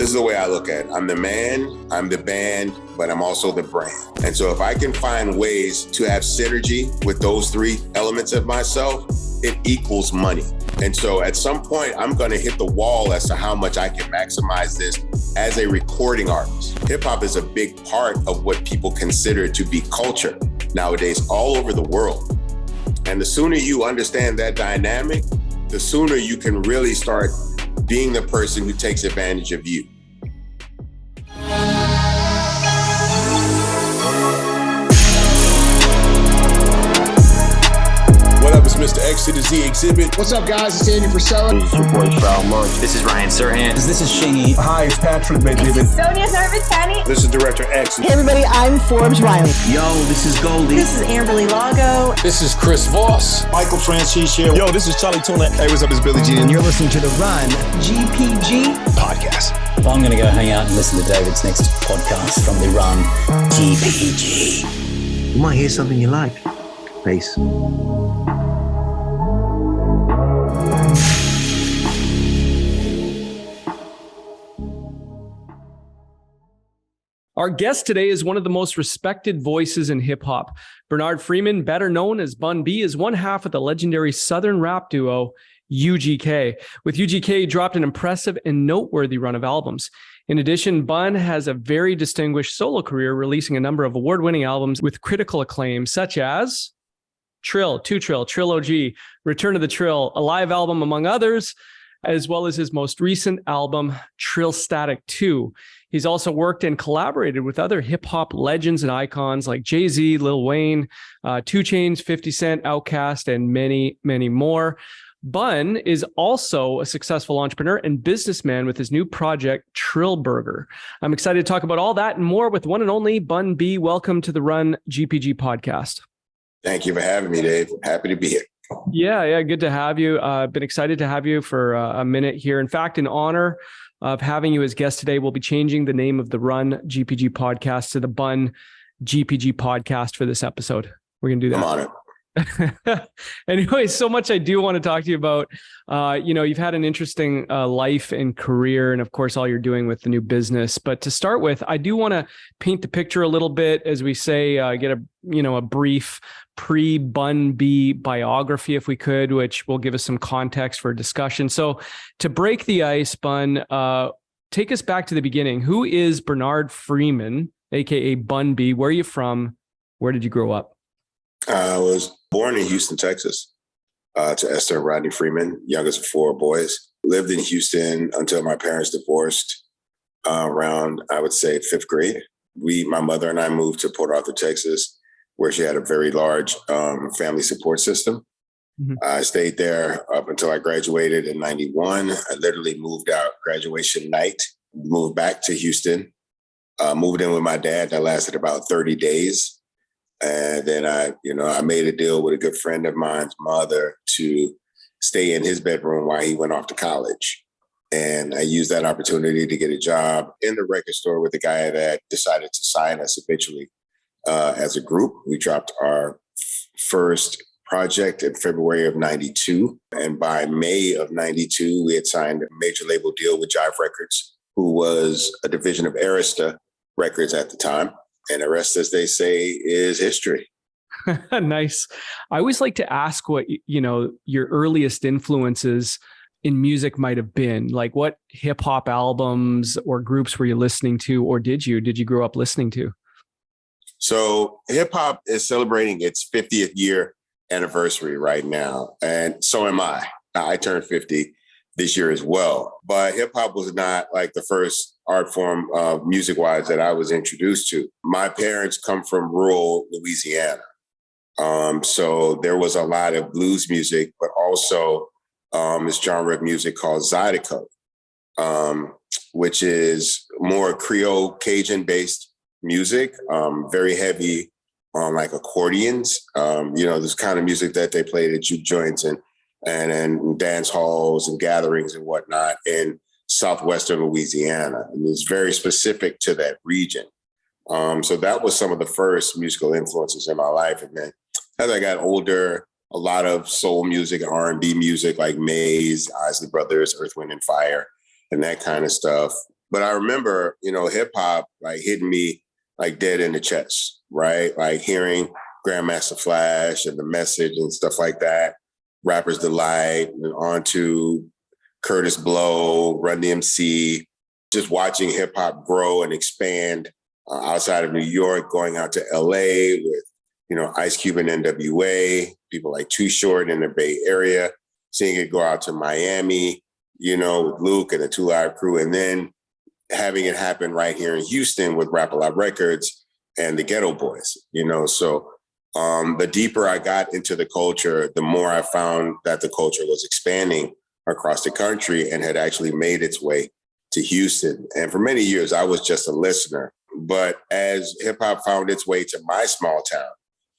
This is the way I look at it. I'm the man, I'm the band, but I'm also the brand. And so if I can find ways to have synergy with those three elements of myself, it equals money. And so at some point, I'm gonna hit the wall as to how much I can maximize this as a recording artist. Hip hop is a big part of what people consider to be culture nowadays all over the world. And the sooner you understand that dynamic, the sooner you can really start being the person who takes advantage of you. What up, it's Mr. X to the Z Exhibit. What's up, guys? It's Andy Frisella. This is your boy, Foul Munch. This is Ryan Serhant. This is Shingy. Hi, it's Patrick Bateman. This is Sonia Zarvatani. This is Director X. Hey, everybody, I'm Forbes Riley. Yo, this is Goldie. This is Amberly Lago. This is Chris Voss. Michael Francis here. Yo, this is Charlie Tuna. Hey, what's up? It's Billy G. And you're listening to the Run GpG podcast. Well, I'm going to go hang out and listen to David's next podcast from the Run GpG. You might hear something you like. Peace. Our guest today is one of the most respected voices in hip-hop. Bernard Freeman, better known as Bun B, is one half of the legendary Southern rap duo UGK. With UGK, he dropped an impressive and noteworthy run of albums. In addition, Bun has a very distinguished solo career, releasing a number of award-winning albums with critical acclaim, such as Trill, TrillOG, Return of the Trill, a live album, among others, as well as his most recent album, Trillstatic 2. He's also worked and collaborated with other hip-hop legends and icons like Jay-Z, Lil Wayne, 2 Chainz, 50 Cent, Outkast, and many, many more. Bun is also a successful entrepreneur and businessman with his new project, Trill Burger. I'm excited to talk about all that and more with one and only Bun B. Welcome to the Run GpG podcast. Thank you for having me, Dave. Happy to be here. Yeah, good to have you. Been excited to have you for a minute here. In fact, in honor of having you as guest today, we'll be changing the name of the Run GpG podcast to the Bun GpG podcast for this episode. We're going to do that. I'm on it. Anyway, so much I do want to talk to you about. You've had an interesting life and career, and of course, all you're doing with the new business. But to start with, I do want to paint the picture a little bit, as we say, get a brief pre-Bun B biography, if we could, which will give us some context for a discussion. So, to break the ice, Bun, take us back to the beginning. Who is Bernard Freeman, aka Bun B? Where are you from? Where did you grow up? I was born in Houston, Texas, to Esther and Rodney Freeman, youngest of 4 boys. Lived in Houston until my parents divorced around, I would say, 5th grade. My mother and I moved to Port Arthur, Texas, where she had a very large family support system. Mm-hmm. I stayed there up until I graduated in 91. I literally moved out graduation night, moved back to Houston, moved in with my dad. That lasted about 30 days. And then I made a deal with a good friend of mine's mother to stay in his bedroom while he went off to college. And I used that opportunity to get a job in the record store with the guy that decided to sign us eventually as a group. We dropped our first project in February of 92. And by May of 92, we had signed a major label deal with Jive Records, who was a division of Arista Records at the time. And the rest, as they say, is history. Nice. I always like to ask what, your earliest influences in music might have been. Like, what hip hop albums or groups were you listening to, or did you grow up listening to? So hip hop is celebrating its 50th year anniversary right now. And so am I. I turned 50 this year as well. But hip hop was not like the first art form music-wise that I was introduced to. My parents come from rural Louisiana. So there was a lot of blues music, but also this genre of music called Zydeco, which is more Creole Cajun-based music, very heavy on like accordions. This kind of music that they played at juke joints and dance halls and gatherings and whatnot in southwestern Louisiana. And it's very specific to that region. So that was some of the first musical influences in my life. And then as I got older, a lot of soul music, R&B music like Maze, Isley Brothers, Earth, Wind and Fire, and that kind of stuff. But I remember, hip hop like hitting me like dead in the chest, right? Like hearing Grandmaster Flash and The Message and stuff like that, Rapper's Delight, and on to Curtis Blow, Run DMC, just watching hip hop grow and expand outside of New York, going out to LA with, Ice Cube and NWA, people like Too Short in the Bay Area, seeing it go out to Miami, with Luke and the 2 Live Crew, and then having it happen right here in Houston with Rap-A-Lot Records and the Ghetto Boys, So the deeper I got into the culture, the more I found that the culture was expanding across the country and had actually made its way to Houston. And for many years, I was just a listener. But as hip hop found its way to my small town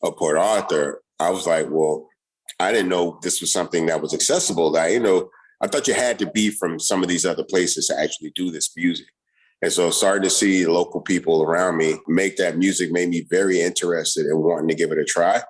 of Port Arthur, I was like, well, I didn't know this was something that was accessible. I thought you had to be from some of these other places to actually do this music. And so starting to see local people around me make that music made me very interested in wanting to give it a try.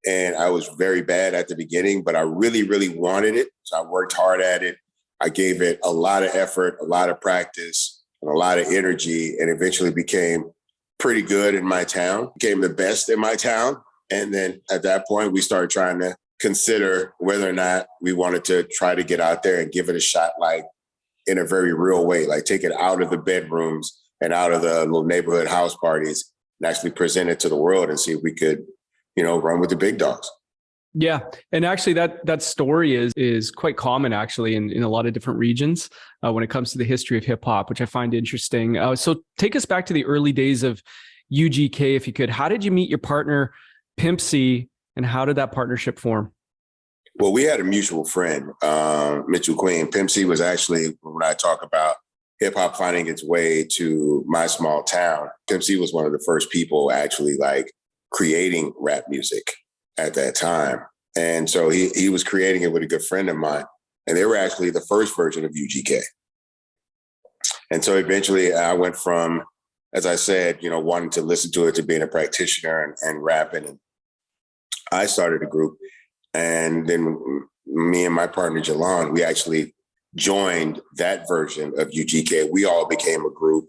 And I was very bad at the beginning, but I really, really wanted it. So I worked hard at it. I gave it a lot of effort, a lot of practice, and a lot of energy, and eventually became pretty good in my town, became the best in my town. And then at that point, we started trying to consider whether or not we wanted to try to get out there and give it a shot, like in a very real way, like take it out of the bedrooms and out of the little neighborhood house parties and actually present it to the world and see if we could, run with the big dogs. Yeah. And actually that story is quite common actually in a lot of different regions when it comes to the history of hip hop, which I find interesting. So take us back to the early days of UGK, if you could. How did you meet your partner, Pimp C, and how did that partnership form? Well, we had a mutual friend, Mitchell Queen. Pimp C was actually, when I talk about hip hop finding its way to my small town, Pimp C was one of the first people actually like creating rap music at that time. And so he was creating it with a good friend of mine. And they were actually the first version of UGK. And so eventually I went from, as I said, wanting to listen to it to being a practitioner and rapping. And I started a group. And then me and my partner, Jalon, we actually joined that version of UGK. We all became a group.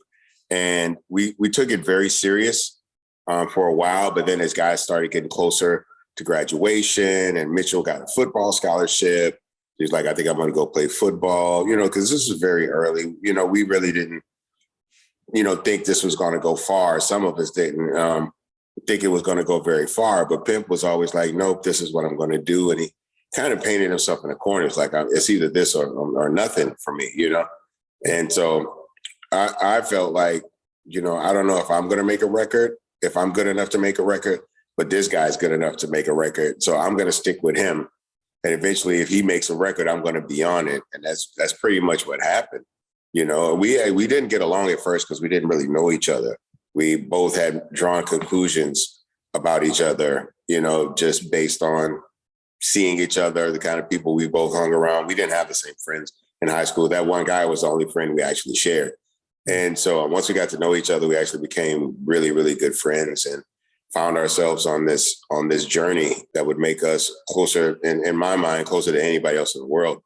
And we took it very serious for a while. But then as guys started getting closer to graduation and Mitchell got a football scholarship, he's like, I think I'm going to go play football, because this was very early. We really didn't, think this was going to go far. Some of us didn't think it was going to go very far, but Pimp was always like, nope, this is what I'm going to do. And he kind of painted himself in a corner. It's like, it's either this or nothing for me, And so I felt like, I don't know if I'm going to make a record, if I'm good enough to make a record, but this guy's good enough to make a record. So I'm going to stick with him. And eventually, if he makes a record, I'm going to be on it. And that's pretty much what happened. We didn't get along at first because we didn't really know each other. We both had drawn conclusions about each other, just based on seeing each other, the kind of people we both hung around. We didn't have the same friends in high school. That one guy was the only friend we actually shared. And so once we got to know each other, we actually became really, really good friends and found ourselves on this journey that would make us closer, in my mind, closer to anybody else in the world.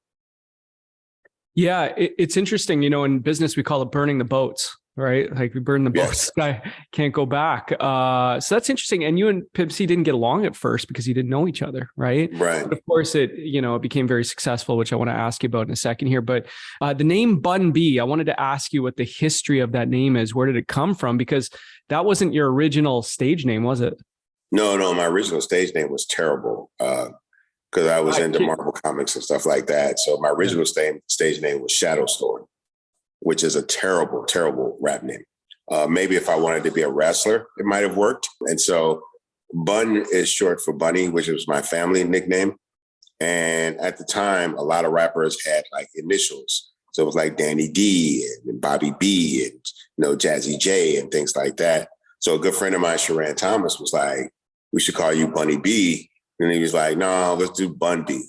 Yeah, it's interesting. In business, we call it burning the boats, right? Like we burn the boats, guy can't go back. So that's interesting. And you and Pimp C didn't get along at first because you didn't know each other, right? Right. But of course, it became very successful, which I want to ask you about in a second here. But the name Bun B, I wanted to ask you what the history of that name is. Where did it come from? Because that wasn't your original stage name, was it? No, my original stage name was terrible. Because I was into Marvel comics and stuff like that. So my original stage name was Shadow Storm, which is a terrible, terrible rap name. Maybe if I wanted to be a wrestler, it might have worked. And so Bun is short for Bunny, which was my family nickname. And at the time, a lot of rappers had like initials. So it was like Danny D and Bobby B and Jazzy J and things like that. So a good friend of mine, Sharan Thomas, was like, we should call you Bunny B. And he was like, no, let's do Bun B,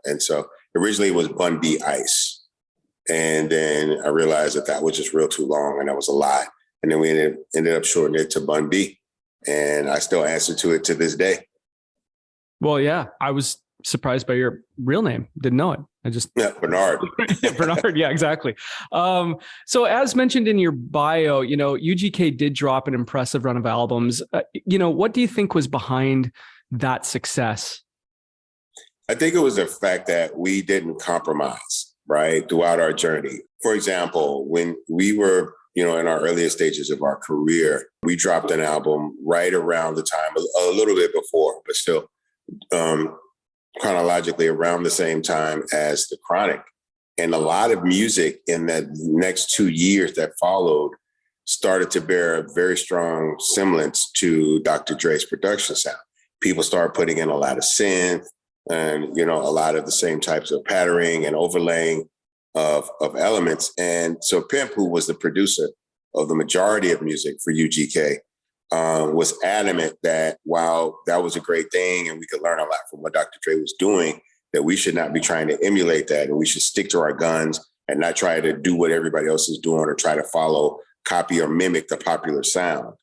And so originally it was Bun B Ice. And then I realized that was just real too long and that was a lot. And then we ended up shortening it to Bun B. And I still answer to it to this day. Well, yeah, I was surprised by your real name. Didn't know it. Yeah, Bernard. Bernard. Yeah, exactly. So as mentioned in your bio, UGK did drop an impressive run of albums. What do you think was behind that success? I think it was the fact that we didn't compromise, right, throughout our journey. For example, when we were, in our earliest stages of our career, we dropped an album right around the time, a little bit before, but still chronologically around the same time as The Chronic. And a lot of music in the next 2 years that followed started to bear a very strong semblance to Dr. Dre's production sound. People started putting in a lot of synth, and, a lot of the same types of patterning and overlaying of elements. And so Pimp, who was the producer of the majority of music for UGK, was adamant that while that was a great thing and we could learn a lot from what Dr. Dre was doing, that we should not be trying to emulate that, and we should stick to our guns and not try to do what everybody else is doing or try to follow, copy, or mimic the popular sound.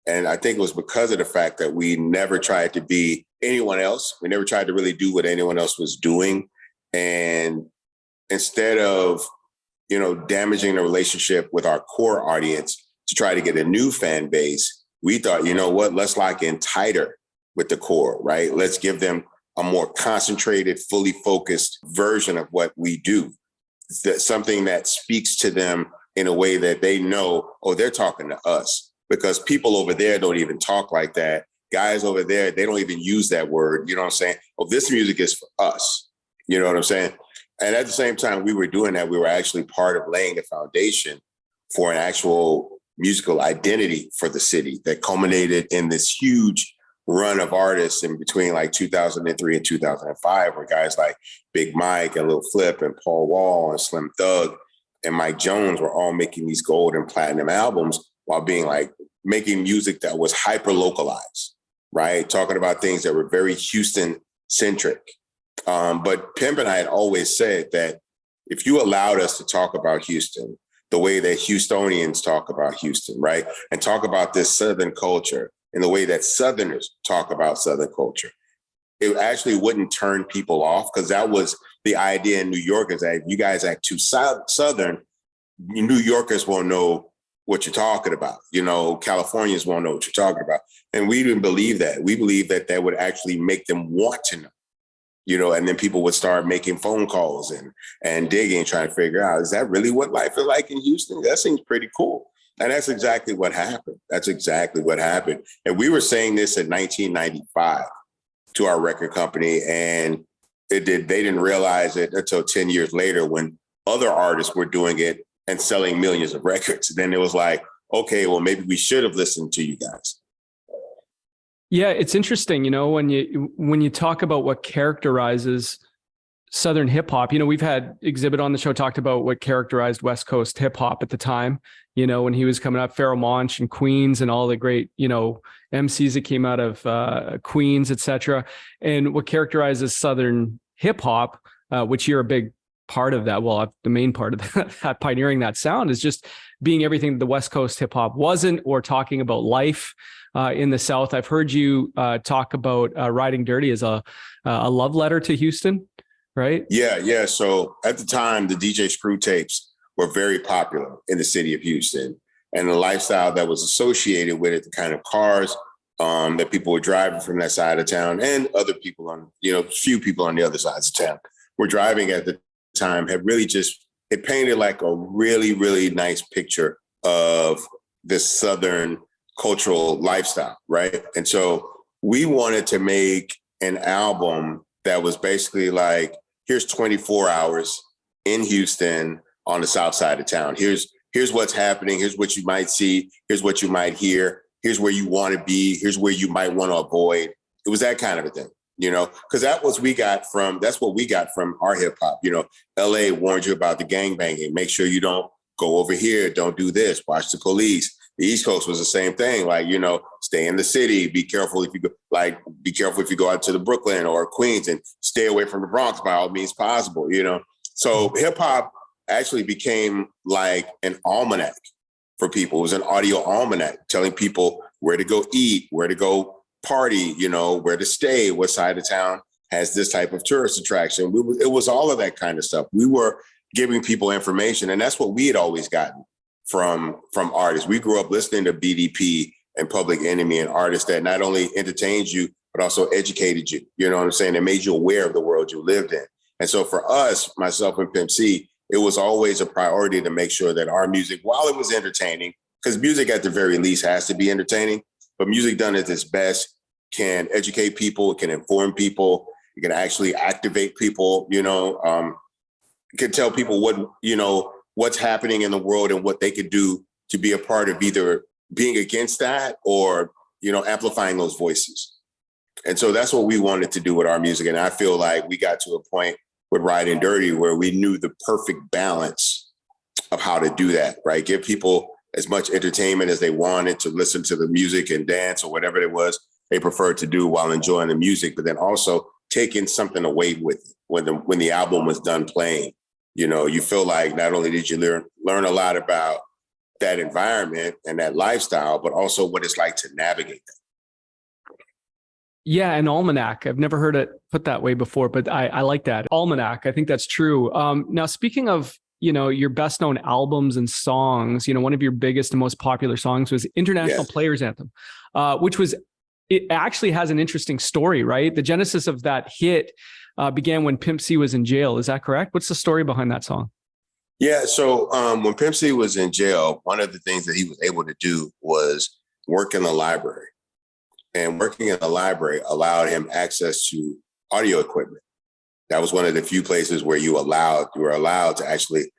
And I think it was because of the fact that we never tried to be anyone else. We never tried to really do what anyone else was doing. And instead of, damaging the relationship with our core audience to try to get a new fan base, we thought, let's lock in tighter with the core, right? Let's give them a more concentrated, fully focused version of what we do. That's something that speaks to them in a way that they know, oh, they're talking to us. Because people over there don't even talk like that. Guys over there, they don't even use that word. You know what I'm saying? Oh, this music is for us. You know what I'm saying? And at the same time we were doing that, we were actually part of laying the foundation for an actual musical identity for the city that culminated in this huge run of artists in between like 2003 and 2005, where guys like Big Mike and Lil Flip and Paul Wall and Slim Thug and Mike Jones were all making these gold and platinum albums while being like making music that was hyper localized, right? Talking about things that were very Houston centric. But Pimp and I had always said that if you allowed us to talk about Houston the way that Houstonians talk about Houston, right? And talk about this Southern culture in the way that Southerners talk about Southern culture, it actually wouldn't turn people off, because that was the idea in New York, is that if you guys act too Southern, New Yorkers won't know what you're talking about. Californians won't know what you're talking about. And we didn't believe that. We believed that that would actually make them want to know, and then people would start making phone calls and digging, trying to figure out, is that really what life is like in Houston? That seems pretty cool. And that's exactly what happened. And we were saying this in 1995 to our record company, and they didn't realize it until 10 years later when other artists were doing it and selling millions of records. Then it was like, okay, well, maybe we should have listened to you guys. Yeah, it's interesting, when you talk about what characterizes Southern hip hop, we've had Exhibit on the show talked about what characterized West Coast hip hop at the time, when he was coming up, Pharoah Monch and Queens and all the great, MCs that came out of Queens, etc. And what characterizes Southern hip hop, which you're a big part of that, well, the main part of that pioneering that sound, is just being everything the West Coast hip hop wasn't, or talking about life in the South. I've heard you talk about Riding Dirty as a love letter to Houston, right? Yeah. So at the time, the DJ Screw tapes were very popular in the city of Houston, and the lifestyle that was associated with it, the kind of cars that people were driving from that side of town, and other people on, few people on the other sides of town were driving at the time, had really it painted like a really, really nice picture of this Southern cultural lifestyle, right? And so we wanted to make an album that was basically like, here's 24 hours in Houston on the south side of town. Here's what's happening. Here's what you might see. Here's what you might hear. Here's where you want to be. Here's where you might want to avoid. It was that kind of a thing. Because that's what we got from our hip hop. LA warned you about the gangbanging. Make sure you don't go over here. Don't do this. Watch the police. The East Coast was the same thing. Like, stay in the city. Be careful if you go out to the Brooklyn or Queens, and stay away from the Bronx by all means possible. So hip hop actually became like an almanac for people. It was an audio almanac telling people where to go eat, where to go party, where to stay, what side of town has this type of tourist attraction. It was all of that kind of stuff. We were giving people information, and that's what we had always gotten from artists. We grew up listening to BDP and Public Enemy and artists that not only entertained you, but also educated you. You know what I'm saying? They made you aware of the world you lived in. And so for us, myself and Pimp C, it was always a priority to make sure that our music, while it was entertaining, because music at the very least has to be entertaining, but music done at its best can educate people, it can inform people, it can actually activate people, you know, it can tell people what, you know, what's happening in the world and what they could do to be a part of either being against that or, you know, amplifying those voices. And so that's what we wanted to do with our music. And I feel like we got to a point with Riding Dirty where we knew the perfect balance of how to do that, right? Give people as much entertainment as they wanted to listen to the music and dance or whatever it was they preferred to do while enjoying the music, but then also taking something away with it when the album was done playing. You know, you feel like not only did you learn a lot about that environment and that lifestyle, but also what it's like to navigate that. Yeah, an almanac. I've never heard it put that way before, but I like that. Almanac, I think that's true. Now, speaking of, you know, your best known albums and songs, you know, one of your biggest and most popular songs was International Players Anthem, which was, it actually has an interesting story, right? The genesis of that hit began when Pimp C was in jail. Is that correct? What's the story behind that song? Yeah, so when Pimp C was in jail, one of the things that he was able to do was work in the library. And working in the library allowed him access to audio equipment. That was one of the few places where you were allowed to actually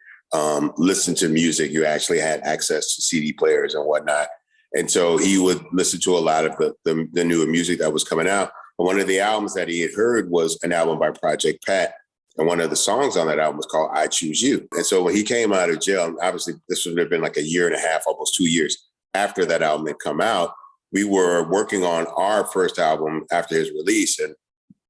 listen to music. You actually had access to CD players and whatnot. And so he would listen to a lot of the newer music that was coming out. And one of the albums that he had heard was an album by Project Pat. And one of the songs on that album was called I Choose You. And so when he came out of jail, obviously this would have been like a year and a half, almost 2 years after that album had come out, we were working on our first album after his release. And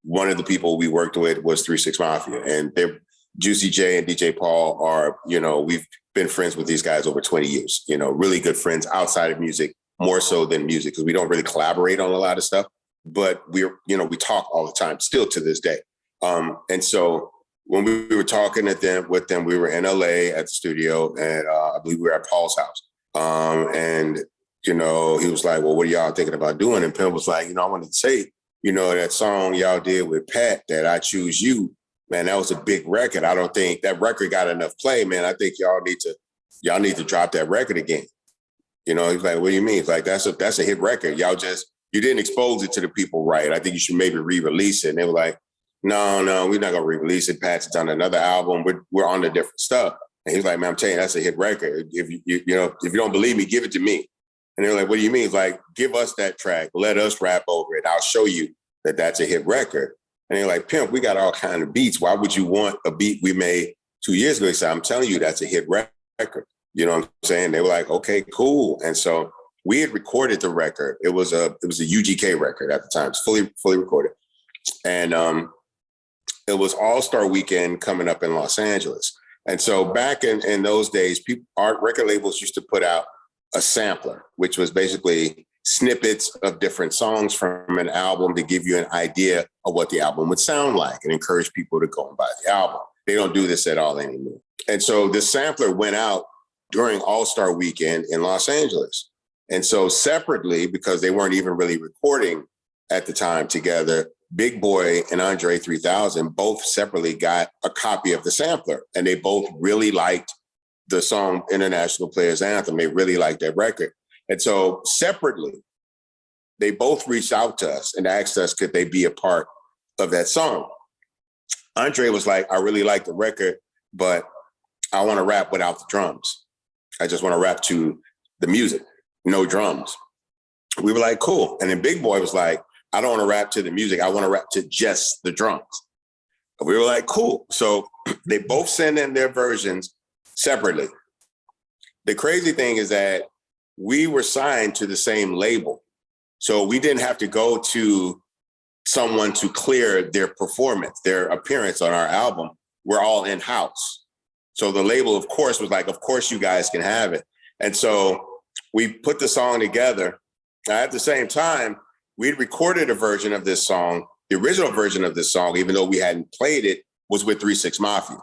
one of the people we worked with was 3 6 Mafia. And they're Juicy J and DJ Paul are, you know, we've been friends with these guys over 20 years, you know, really good friends outside of music, more so than music, because we don't really collaborate on a lot of stuff. But we talk all the time, still to this day. And so when we were talking with them, we were in LA at the studio, and I believe we were at Paul's house. And you know, he was like, well, what are y'all thinking about doing? And Pimp was like, you know, I wanted to say, you know, that song y'all did with Pat, that I Choose You, man, that was a big record. I don't think that record got enough play, man. I think y'all need to drop that record again. You know, he's like, what do you mean? He's like, that's a hit record. You didn't expose it to the people right. I think you should maybe re-release it. And they were like, no, we're not gonna re-release it. Pat's done another album. We're on the different stuff. And he was like, man, I'm telling you, that's a hit record. If you don't believe me, give it to me. And they're like, what do you mean? He's like, give us that track. Let us rap over it. I'll show you that that's a hit record. And they're like, Pimp, we got all kind of beats. Why would you want a beat we made 2 years ago? He said, I'm telling you, that's a hit record. You know what I'm saying? They were like, okay, cool. And so we had recorded the record. It was a UGK record at the time. It's fully recorded. And it was All-Star Weekend coming up in Los Angeles. And so back in those days, record labels used to put out a sampler, which was basically snippets of different songs from an album to give you an idea of what the album would sound like and encourage people to go and buy the album. They don't do this at all anymore. And so this sampler went out during All-Star Weekend in Los Angeles. And so separately, because they weren't even really recording at the time together, Big Boy and Andre 3000 both separately got a copy of the sampler, and they both really liked the song International Players Anthem. They really liked that record. And so separately, they both reached out to us and asked us, could they be a part of that song? Andre was like, I really like the record, but I want to rap without the drums. I just want to rap to the music, no drums. We were like, cool. And then Big Boy was like, I don't want to rap to the music. I want to rap to just the drums. And we were like, cool. So they both sent in their versions separately. The crazy thing is that we were signed to the same label. So we didn't have to go to someone to clear their performance, their appearance on our album. We're all in-house. So the label, of course, was like, of course you guys can have it. And so we put the song together. At the same time, we'd recorded a version of this song the original version of this song, even though we hadn't played it, was with 3 6 Mafia.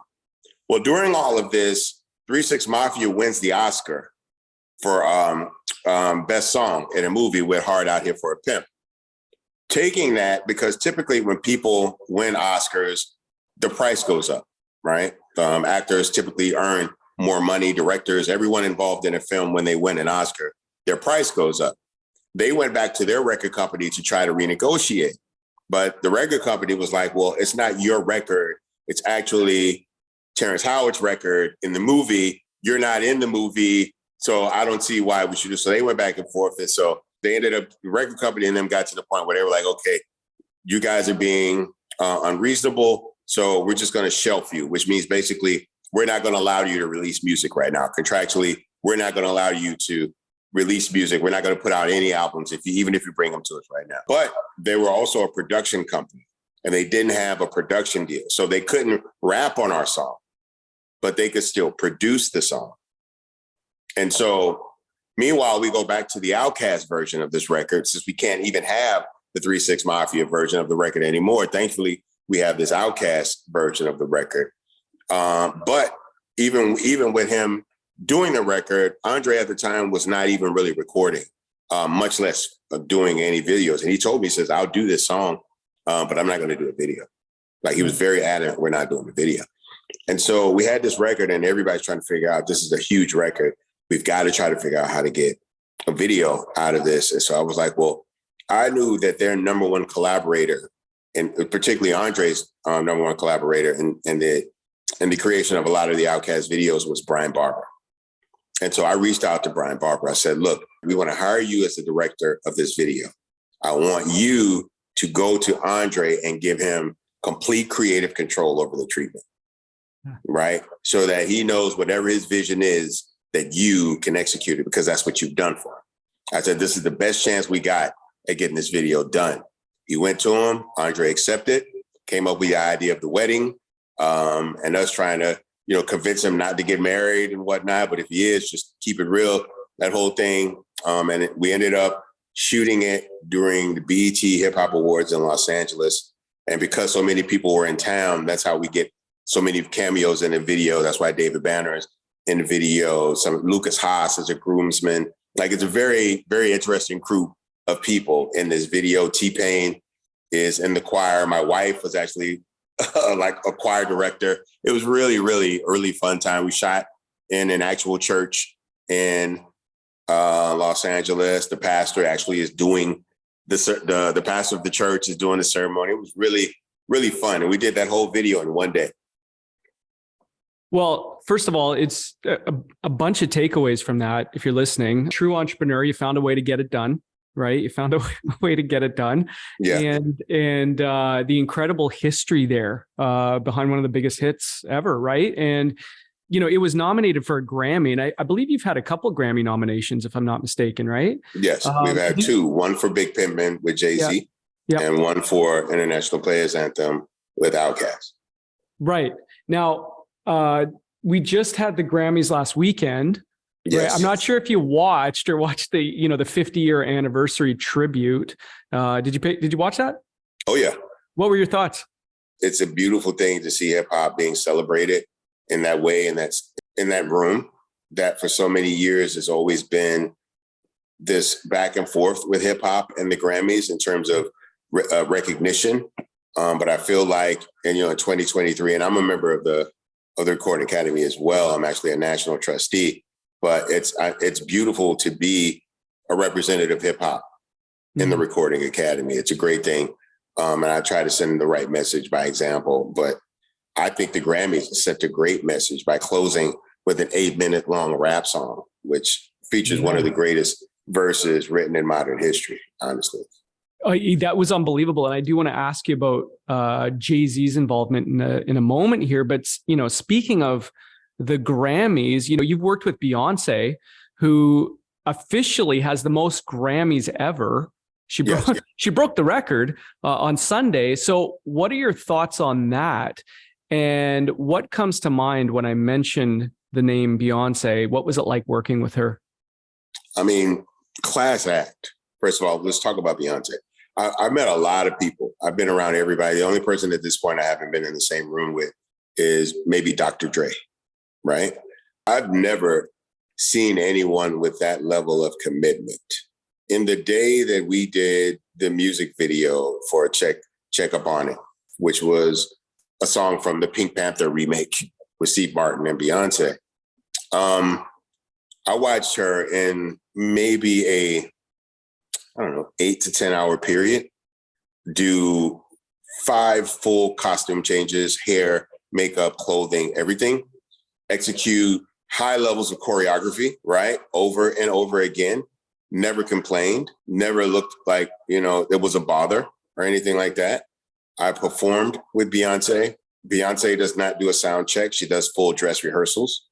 Well, during all of this, 3 6 Mafia wins the Oscar for best song in a movie with Hard Out Here for a Pimp. Taking that, because typically when people win Oscars, the price goes up, right? Actors typically earn more money, directors, everyone involved in a film, when they win an Oscar, their price goes up. They went back to their record company to try to renegotiate. But the record company was like, well, it's not your record. It's actually Terrence Howard's record in the movie. You're not in the movie. So I don't see why we should do. So they went back and forth. And so they ended up, the record company and them got to the point where they were like, okay, you guys are being unreasonable. So we're just going to shelf you, which means basically we're not going to allow you to release music right now. Contractually, we're not going to allow you to release music. We're not going to put out any albums, even if you bring them to us right now. But they were also a production company, and they didn't have a production deal. So they couldn't rap on our song, but they could still produce the song. And so meanwhile, we go back to the Outkast version of this record, since we can't even have the 3 6 Mafia version of the record anymore. Thankfully, we have this Outkast version of the record. But even with him doing the record, Andre at the time was not even really recording, much less doing any videos. And he told me, he says, I'll do this song, but I'm not going to do a video. Like, he was very adamant, we're not doing the video. And so we had this record, and everybody's trying to figure out, this is a huge record. We've got to try to figure out how to get a video out of this. And so I was like, well, I knew that their number one collaborator, and particularly Andre's number one collaborator in the creation of a lot of the Outkast videos, was Brian Barber. And so I reached out to Brian Barber. I said, look, we want to hire you as the director of this video. I want you to go to Andre and give him complete creative control over the treatment, right? So that he knows whatever his vision is, that you can execute it, because that's what you've done for him. I said, this is the best chance we got at getting this video done. He went to him, Andre accepted, came up with the idea of the wedding, and us trying to, convince him not to get married and whatnot. But if he is, just keep it real, that whole thing. We ended up shooting it during the BET Hip Hop Awards in Los Angeles. And because so many people were in town, that's how we get so many cameos in the video. That's why David Banner is in the video. Lucas Haas is a groomsman. Like, it's a very, very interesting crew of people in this video. T-Pain is in the choir. My wife was actually like a choir director. It was really, really fun time. We shot in an actual church in Los Angeles. The pastor actually is doing the pastor of the church is doing the ceremony. It was really, really fun. And we did that whole video in one day. Well, first of all, it's a bunch of takeaways from that. If you're listening, true entrepreneur, you found a way to get it done, right? You found a way to get it done. Yeah. And the incredible history there behind one of the biggest hits ever, right? And, it was nominated for a Grammy. And I believe you've had a couple Grammy nominations, if I'm not mistaken, right? Yes, we've had two. One for Big Pimpin' with Jay-Z, and one for International Players Anthem with Outkast. Right. Now, we just had the Grammys last weekend. Yes. Right? I'm not sure if you watched the 50-year anniversary tribute. Did you watch that? Oh yeah. What were your thoughts? It's a beautiful thing to see hip hop being celebrated in that way, and that's in that room that for so many years has always been this back and forth with hip hop and the Grammys in terms of recognition. But I feel like, in 2023, and I'm a member of the Recording Academy as well. I'm actually a national trustee, but it's beautiful to be a representative of hip hop in the Recording Academy. It's a great thing. And I try to send the right message by example, but I think the Grammys sent a great message by closing with an 8-minute long rap song, which features one of the greatest verses written in modern history, honestly. That was unbelievable. And I do want to ask you about Jay-Z's involvement in a moment here. But, speaking of the Grammys, you've worked with Beyoncé, who officially has the most Grammys ever. She broke the record on Sunday. So what are your thoughts on that? And what comes to mind when I mention the name Beyoncé? What was it like working with her? I mean, class act. First of all, let's talk about Beyoncé. I met a lot of people. I've been around everybody. The only person at this point I haven't been in the same room with is maybe Dr. Dre, right? I've never seen anyone with that level of commitment. In the day that we did the music video for Check Up On It, which was a song from the Pink Panther remake with Steve Martin and Beyoncé, I watched her in maybe a, 8 to 10 hour period, do 5 full costume changes, hair, makeup, clothing, everything, execute high levels of choreography, right? Over and over again, never complained, never looked like, it was a bother or anything like that. I performed with Beyoncé. Beyoncé does not do a sound check. She does full dress rehearsals.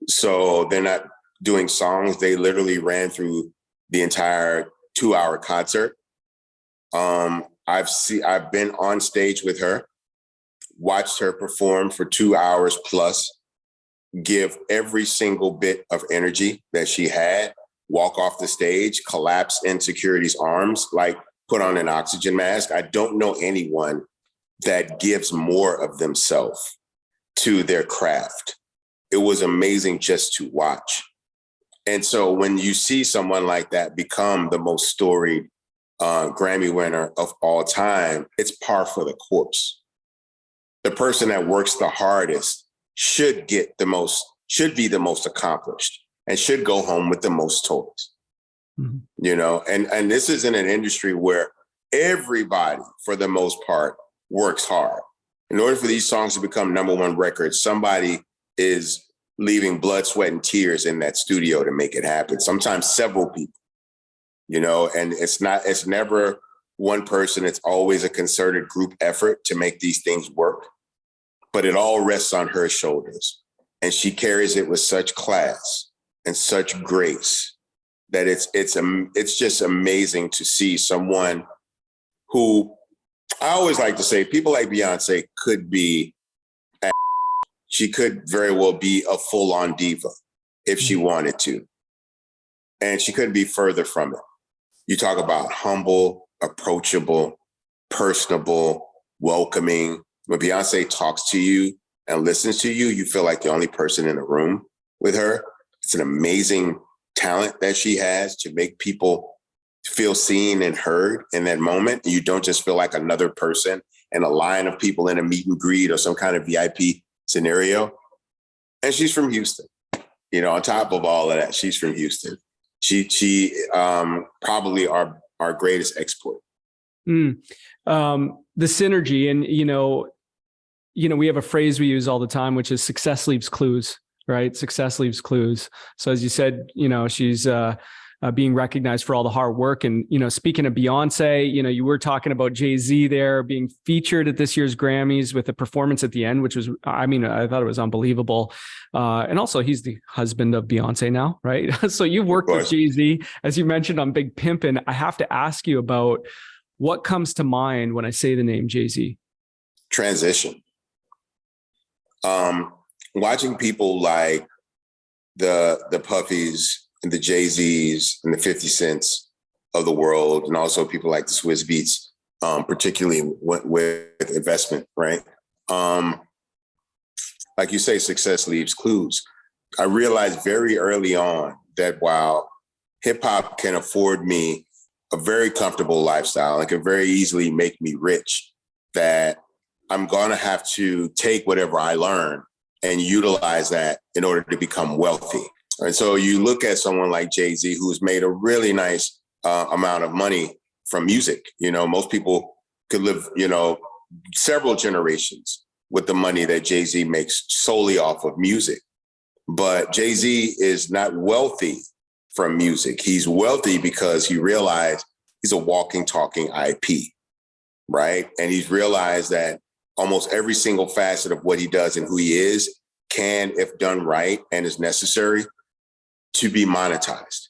So they're not doing songs. They literally ran through the entire 2-hour concert. I've been on stage with her, watched her perform for 2 hours plus, give every single bit of energy that she had, walk off the stage, collapse in security's arms, like put on an oxygen mask. I don't know anyone that gives more of themselves to their craft. It was amazing just to watch. And so when you see someone like that become the most storied Grammy winner of all time, it's par for the course. The person that works the hardest should be the most accomplished and should go home with the most toys. Mm-hmm. And this is in an industry where everybody, for the most part, works hard. In order for these songs to become #1 records, somebody is leaving blood, sweat, and tears in that studio to make it happen. Sometimes several people, and it's never one person. It's always a concerted group effort to make these things work, but it all rests on her shoulders. And she carries it with such class and such grace that it's just amazing to see someone who, I always like to say, people like Beyoncé could be, she could very well be a full-on diva if she wanted to. And she couldn't be further from it. You talk about humble, approachable, personable, welcoming. When Beyoncé talks to you and listens to you, you feel like the only person in the room with her. It's an amazing talent that she has to make people feel seen and heard in that moment. You don't just feel like another person in a line of people in a meet and greet or some kind of VIP scenario. And she's from Houston. On top of all of that, she's from Houston. She probably our greatest export. The synergy, and we have a phrase we use all the time, which is success leaves clues, right? Success leaves clues. So as you said, she's being recognized for all the hard work. And, speaking of Beyonce, you were talking about Jay-Z there being featured at this year's Grammys with a performance at the end, which was, I thought it was unbelievable. And also he's the husband of Beyonce now, right? So you've worked with Jay-Z, as you mentioned on Big Pimpin'. I have to ask you about what comes to mind when I say the name Jay-Z. Transition. Watching people like the Puffies and the Jay-Z's and the 50 Cents of the world, and also people like the Swizz Beats, particularly with investment, right? Like you say, success leaves clues. I realized very early on that while hip hop can afford me a very comfortable lifestyle and can very easily make me rich, that I'm gonna have to take whatever I learn and utilize that in order to become wealthy. And so you look at someone like Jay-Z, who's made a really nice amount of money from music. Most people could live, several generations with the money that Jay-Z makes solely off of music. But Jay-Z is not wealthy from music. He's wealthy because he realized he's a walking, talking IP, right? And he's realized that almost every single facet of what he does and who he is can, if done right and is necessary, to be monetized.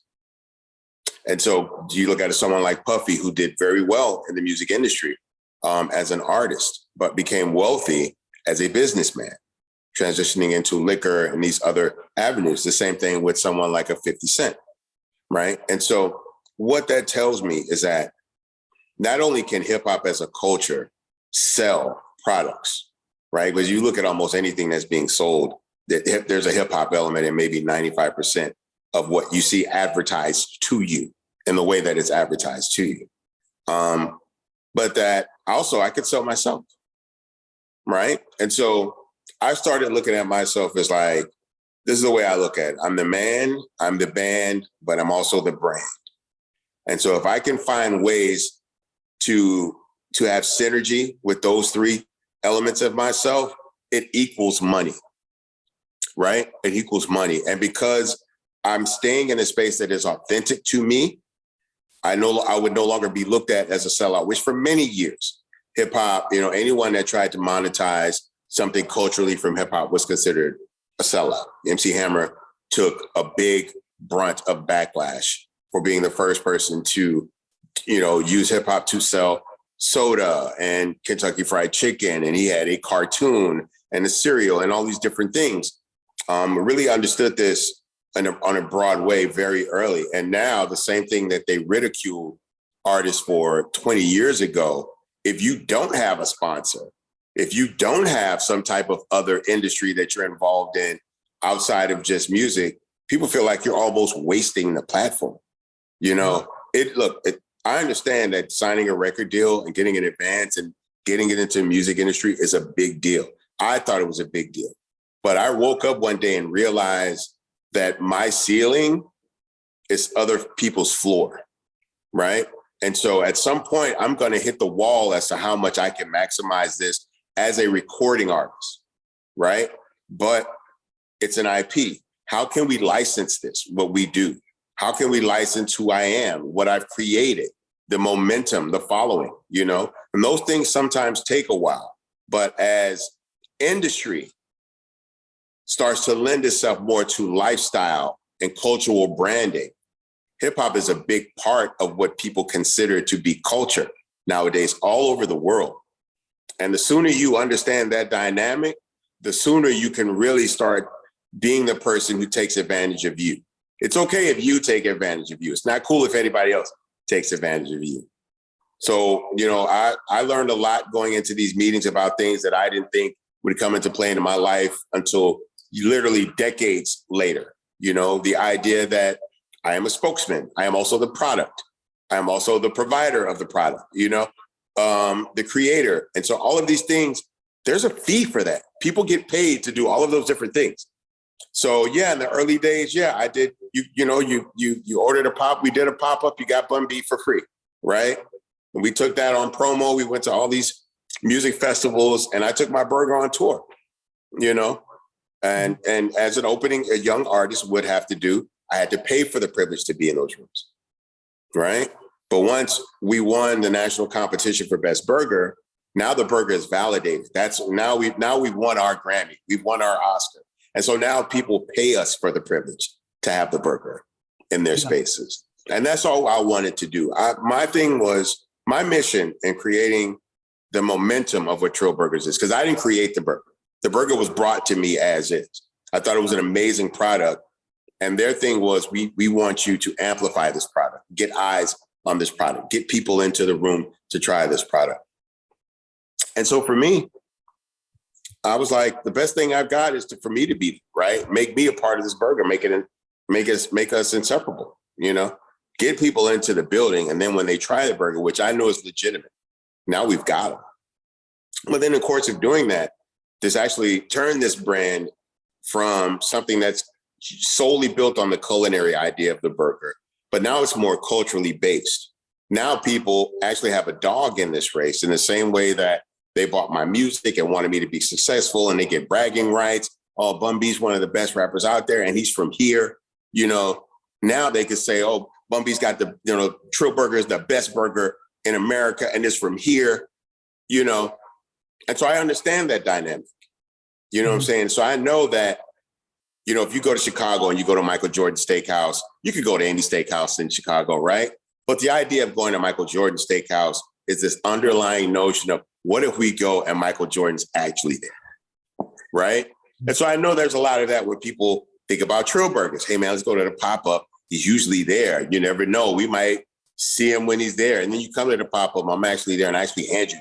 And so you look at someone like Puffy, who did very well in the music industry as an artist, but became wealthy as a businessman, transitioning into liquor and these other avenues. The same thing with someone like a 50 Cent, right? And so what that tells me is that not only can hip hop as a culture sell products, right? Because you look at almost anything that's being sold, there's a hip hop element in maybe 95% of what you see advertised to you in the way that it's advertised to you. But that also I could sell myself, right? And so I started looking at myself as like, this is the way I look at it. I'm the man, I'm the band, but I'm also the brand. And so if I can find ways to have synergy with those three elements of myself, it equals money, right? It equals money. And because I'm staying in a space that is authentic to me, I know I would no longer be looked at as a sellout, which for many years, hip hop, anyone that tried to monetize something culturally from hip hop was considered a sellout. MC Hammer took a big brunt of backlash for being the first person to, use hip hop to sell soda and Kentucky Fried Chicken. And he had a cartoon and a cereal and all these different things. Really understood this on a broad way very early. And now the same thing that they ridiculed artists for 20 years ago, if you don't have a sponsor, if you don't have some type of other industry that you're involved in outside of just music, people feel like you're almost wasting the platform. I understand that signing a record deal and getting an advance and getting it into the music industry is a big deal. I thought it was a big deal. But I woke up one day and realized that my ceiling is other people's floor, right? And so at some point, I'm going to hit the wall as to how much I can maximize this as a recording artist, right? But it's an IP. How can we license this, what we do? How can we license who I am, what I've created, the momentum, the following, And those things sometimes take a while. But as industry starts to lend itself more to lifestyle and cultural branding, hip hop is a big part of what people consider to be culture nowadays all over the world. And the sooner you understand that dynamic, the sooner you can really start being the person who takes advantage of you. It's okay if you take advantage of you. It's not cool if anybody else takes advantage of you. So, I learned a lot going into these meetings about things that I didn't think would come into play in my life until literally decades later. The idea that I am a spokesman. I am also the product. I am also the provider of the product, the creator. And so all of these things, there's a fee for that. People get paid to do all of those different things. So yeah, in the early days, I did, you ordered a pop, we did a pop-up, you got Bun B for free, right? And we took that on promo. We went to all these music festivals and I took my burger on tour, and as a young artist would have to do, I had to pay for the privilege to be in those rooms, right? But once we won the national competition for best burger, now the burger is validated. Now we've won our Grammy, we've won our Oscar. And so now people pay us for the privilege to have the burger in their spaces. And that's all I wanted to do. My thing was, my mission in creating the momentum of what Trill Burgers is, because I didn't create the burger. The burger was brought to me as is. I thought it was an amazing product. And their thing was, we want you to amplify this product, get eyes on this product, get people into the room to try this product. And so for me, I was like, the best thing I've got is for me to be, right? Make me a part of this burger, make us inseparable, get people into the building. And then when they try the burger, which I know is legitimate, now we've got them. But then in the course of doing that, this actually turned this brand from something that's solely built on the culinary idea of the burger, but now it's more culturally based. Now people actually have a dog in this race in the same way that they bought my music and wanted me to be successful and they get bragging rights. Oh, BunB's one of the best rappers out there and he's from here. Now they could say, oh, BunB's got the, Trill Burger is the best burger in America and it's from here, And so I understand that dynamic. You know what I'm saying? So I know that, if you go to Chicago and you go to Michael Jordan Steakhouse, you could go to any steakhouse in Chicago, right? But the idea of going to Michael Jordan Steakhouse is this underlying notion of, what if we go and Michael Jordan's actually there, right? And so I know there's a lot of that where people think about Trill Burgers. Hey, man, let's go to the pop-up. He's usually there. You never know. We might see him when he's there. And then you come to the pop-up, I'm actually there and I actually hand you.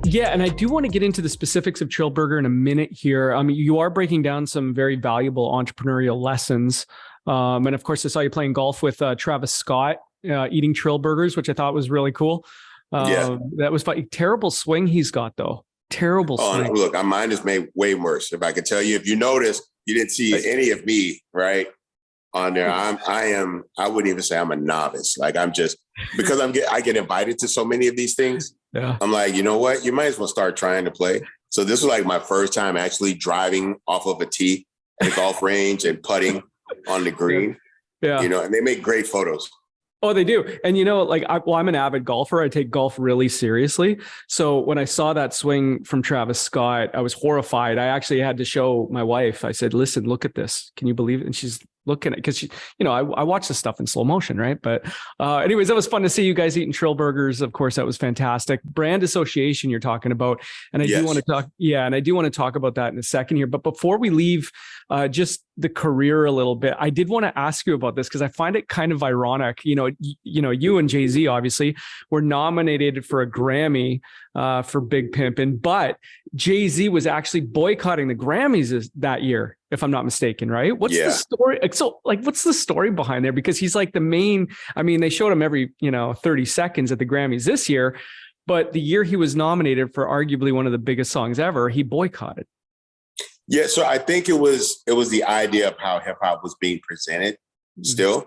Yeah, and I do want to get into the specifics of Trill Burger in a minute here. I mean, you are breaking down some very valuable entrepreneurial lessons. And of course, I saw you playing golf with Travis Scott, eating Trill Burgers, which I thought was really cool. That was fun. Terrible swing he's got, though. Terrible swing. No, look, mine is made way worse. If I could tell you, if you notice, you didn't see any of me, right? On there. I wouldn't even say I'm a novice. Like I'm just, because I get invited to so many of these things. Yeah. I'm like, you know what? You might as well start trying to play. So this was like my first time actually driving off of a tee at a golf range and putting on the green. Yeah. You know, and they make great photos. Oh, they do. And you know, like I'm an avid golfer. I take golf really seriously. So when I saw that swing from Travis Scott, I was horrified. I actually had to show my wife. I said, listen, look at this. Can you believe it? And she's looking at it because she, you know, I watch this stuff in slow motion, right? But anyways, that was fun to see you guys eating Trill Burgers. Of course, that was fantastic. Brand association you're talking about. And I do want to talk, and I do want to talk about that in a second here. But before we leave just the career a little bit, I did want to ask you about this because I find it kind of ironic. You know, you and Jay-Z obviously were nominated for a Grammy for Big Pimpin', but Jay-Z was actually boycotting the Grammys that year, if I'm not mistaken, right? What's the story? So like, what's the story behind there? Because he's like the main, I mean, they showed him every, 30 seconds at the Grammys this year, but the year he was nominated for arguably one of the biggest songs ever, he boycotted. Yeah. So I think it was the idea of how hip hop was being presented still.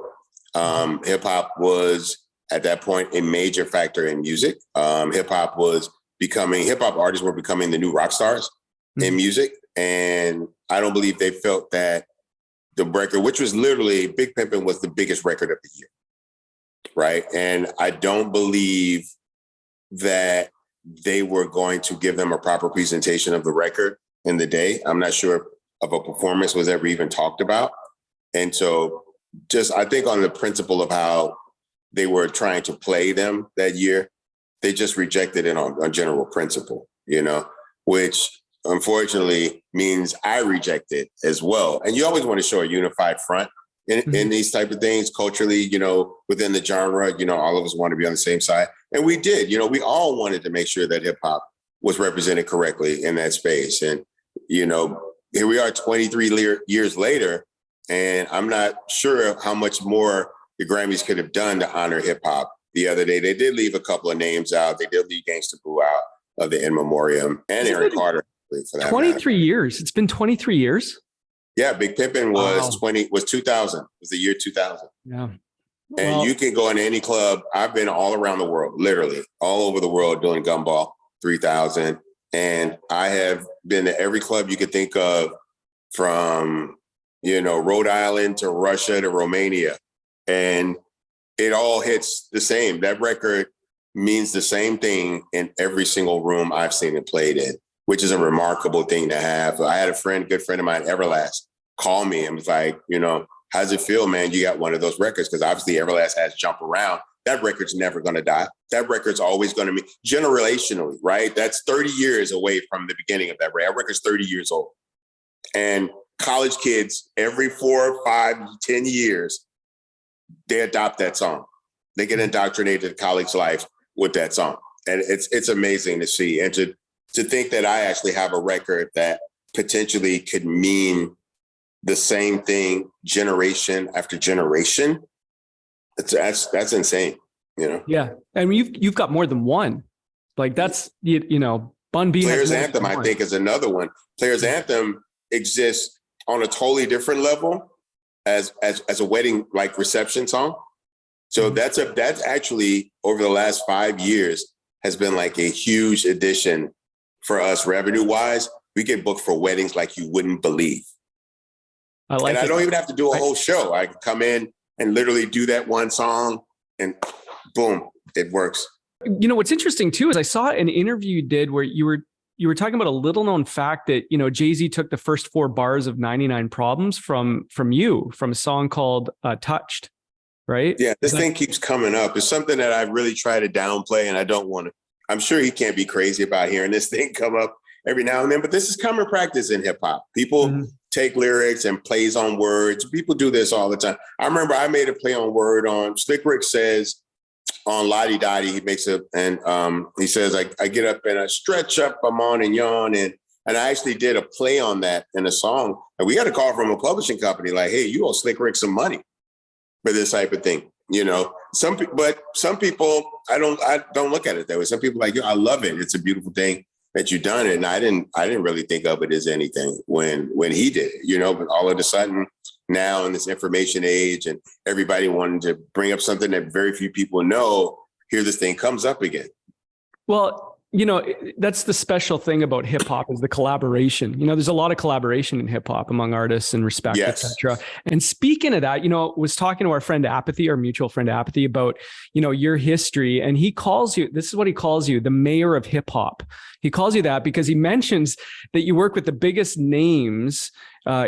Hip hop was at that point a major factor in music. Hip hop artists were becoming the new rock stars in music. And I don't believe they felt that the record, which was literally Big Pimpin' was the biggest record of the year. Right. And I don't believe that they were going to give them a proper presentation of the record in the day. I'm not sure if a performance was ever even talked about. And so I think on the principle of how they were trying to play them that year, they just rejected it on general principle, which unfortunately means I reject it as well. And you always want to show a unified front in these type of things culturally, within the genre, all of us want to be on the same side. And we did, we all wanted to make sure that hip hop was represented correctly in that space. And, here we are 23 years later, and I'm not sure how much more the Grammys could have done to honor hip hop. The other day, they did leave a couple of names out. They did leave Gangsta Boo out of the in memoriam, and Aaron Carter for that. 23 years. It's been 23 years. Yeah, Big Pimpin' was 2000. Was the year 2000. Yeah. And you can go into any club. I've been all around the world, literally all over the world doing Gumball 3000. And I have been to every club you could think of, from, Rhode Island to Russia to Romania. And it all hits the same. That record means the same thing in every single room I've seen it played in, which is a remarkable thing to have. I had a good friend of mine, Everlast, call me and was like, how's it feel, man? You got one of those records? Because obviously Everlast has Jump Around. That record's never going to die. That record's always going to be generationally, right? That's 30 years away from the beginning of that record. That record's 30 years old. And college kids, every 4, 5, 10 years, they adopt that song. They get indoctrinated to college life with that song. And it's amazing to see. And to think that I actually have a record that potentially could mean the same thing generation after generation, that's insane, Yeah. And you've got more than one. Like that's, Bun B. Players Anthem, I think, is another one. Players Anthem exists on a totally different level as a wedding like reception song. So that's actually over the last 5 years has been like a huge addition for us revenue wise. We get booked for weddings like you wouldn't believe. I don't even have to do a whole show. I can come in and literally do that one song and boom, it works. What's interesting too is I saw an interview you did where you were talking about a little known fact that, Jay-Z took the first 4 bars of 99 Problems from a song called Touched. right? Yeah, this thing keeps coming up. It's something that I really try to downplay, and I don't want to. I'm sure he can't be crazy about hearing this thing come up every now and then, but this is common practice in hip hop. People take lyrics and plays on words. People do this all the time. I remember I made a play on word on Slick Rick says on Lottie Dottie, he makes it, and he says, I get up and I stretch up, I'm on and yawn. And I actually did a play on that in a song. And we got a call from a publishing company like, hey, you owe Slick Rick some money for this type of thing. You know, some people, I don't look at it that way. Some people like, I love it. It's a beautiful thing that you've done it. And I didn't really think of it as anything when he did it, you know, but all of a sudden now in this information age and everybody wanting to bring up something that very few people know, here this thing comes up again. Well, you know, that's the special thing about hip hop is the collaboration. You know, there's a lot of collaboration in hip hop among artists and respect, etc. And speaking of that, you know, was talking to our friend Apathy, our mutual friend Apathy, about, you know, your history. And he calls you, this is what he calls you, the mayor of hip hop. He calls you that because he mentions that you work with the biggest names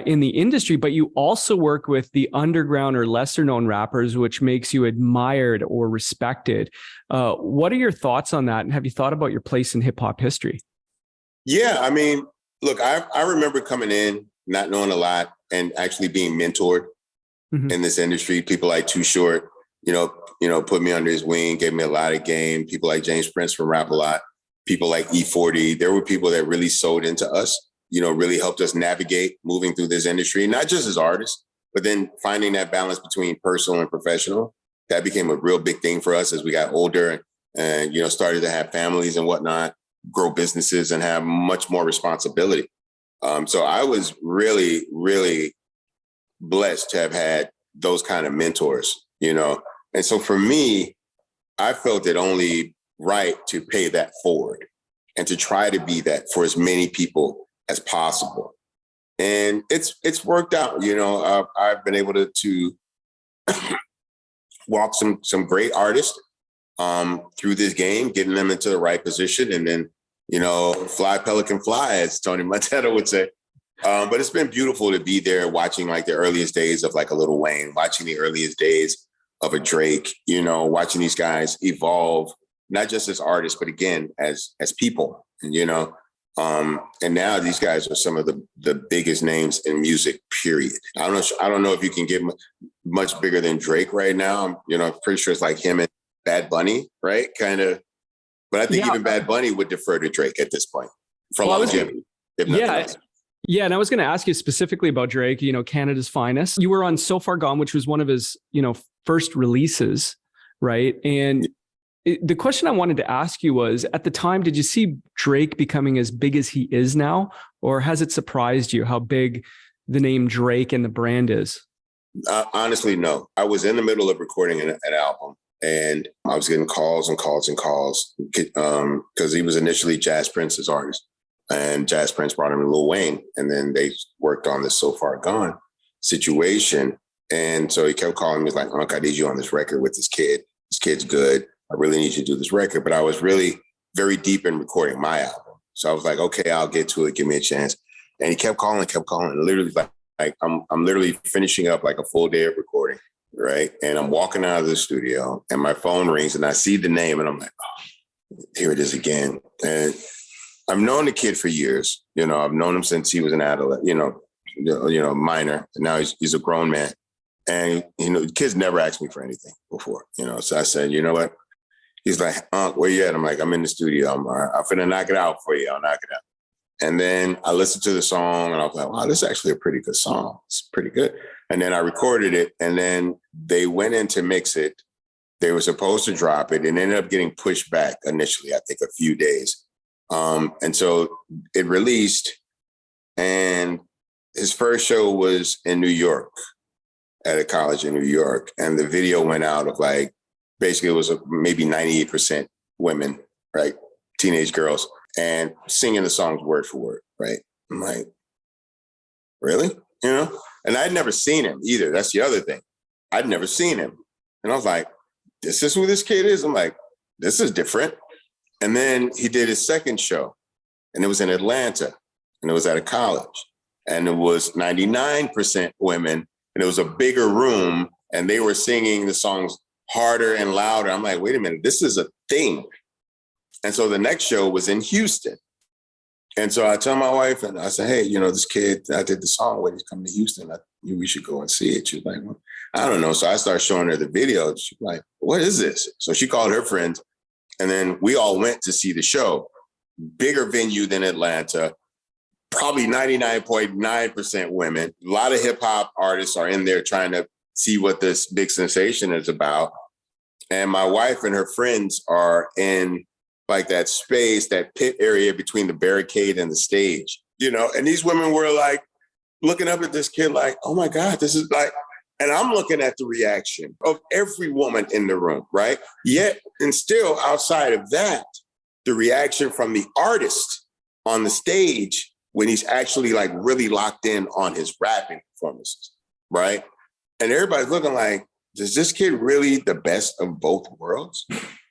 in the industry, but you also work with the underground or lesser known rappers, which makes you admired or respected. What are your thoughts on that? And have you thought about your place in hip hop history? Yeah, I mean, look, I remember coming in, not knowing a lot and actually being mentored in this industry. People like Too Short, you know, put me under his wing, gave me a lot of game. People like James Prince from Rap A Lot, people like E40. There were people that really sold into us, you know, really helped us navigate moving through this industry, not just as artists, but then finding that balance between personal and professional. That became a real big thing for us as we got older and you know, started to have families and whatnot, grow businesses and have much more responsibility. So I was really, really blessed to have had those kind of mentors, you know. And so for me, I felt it only right to pay that forward and to try to be that for as many people as possible. And it's worked out, you know. I've been able to walk some great artists through this game, getting them into the right position, and then, you know, fly Pelican fly, as Tony Montana would say. But it's been beautiful to be there watching like the earliest days of like a Lil Wayne, watching the earliest days of a Drake, you know, watching these guys evolve, not just as artists, but again, as people, you know. And now these guys are some of the biggest names in music, period. I don't know if you can get much bigger than Drake right now. I'm pretty sure it's like him and Bad Bunny, right? Kind of. But I think even Bad Bunny would defer to Drake at this point for longevity. Yeah. And I was going to ask you specifically about Drake, you know, Canada's finest. You were on So Far Gone, which was one of his, you know, first releases, right? And the question I wanted to ask you was, at the time, did you see Drake becoming as big as he is now? Or has it surprised you how big the name Drake and the brand is? Honestly, no. I was in the middle of recording an album and I was getting calls and calls and calls because he was initially Jazz Prince's artist. And Jazz Prince brought him to Lil Wayne. And then they worked on this So Far Gone situation. And so he kept calling me like, Unc, I need you on this record with this kid. This kid's good. I really need you to do this record. But I was really very deep in recording my album. So I was like, okay, I'll get to it. Give me a chance. And he kept calling. Literally like I'm literally finishing up like a full day of recording, right? And I'm walking out of the studio and my phone rings and I see the name and I'm like, oh, here it is again. And I've known the kid for years. You know, I've known him since he was an adolescent, minor. And now he's a grown man. And, you know, the kids never asked me for anything before, you know. So I said, you know what? He's like, Unc, where you at? I'm like, I'm in the studio. I'm finna knock it out for you. I'll knock it out. And then I listened to the song and I was like, wow, this is actually a pretty good song. It's pretty good. And then I recorded it and then they went in to mix it. They were supposed to drop it and ended up getting pushed back initially, I think a few days. And so it released and his first show was in New York at a college in New York. And the video went out of like, basically it was maybe 98% women, right? Teenage girls and singing the songs word for word, right? I'm like, really? You know? And I'd never seen him either. That's the other thing. I'd never seen him. And I was like, this is who this kid is? I'm like, this is different. And then he did his second show and it was in Atlanta and it was at a college and it was 99% women and it was a bigger room and they were singing the songs harder and louder. I'm like, wait a minute, this is a thing. And so the next show was in Houston. And so I tell my wife, and I say, hey, you know, this kid, I did the song when he's coming to Houston. We should go and see it. She's like, well, I don't know. So I started showing her the video. She's like, what is this? So she called her friends, and then we all went to see the show. Bigger venue than Atlanta, probably 99.9% women. A lot of hip hop artists are in there trying to see what this big sensation is about. And my wife and her friends are in like that space, that pit area between the barricade and the stage, you know, and these women were like looking up at this kid like, oh my God, this is like, and I'm looking at the reaction of every woman in the room, right? Yet, and still outside of that, the reaction from the artist on the stage when he's actually like really locked in on his rapping performances, right? And everybody's looking like, is this kid really the best of both worlds?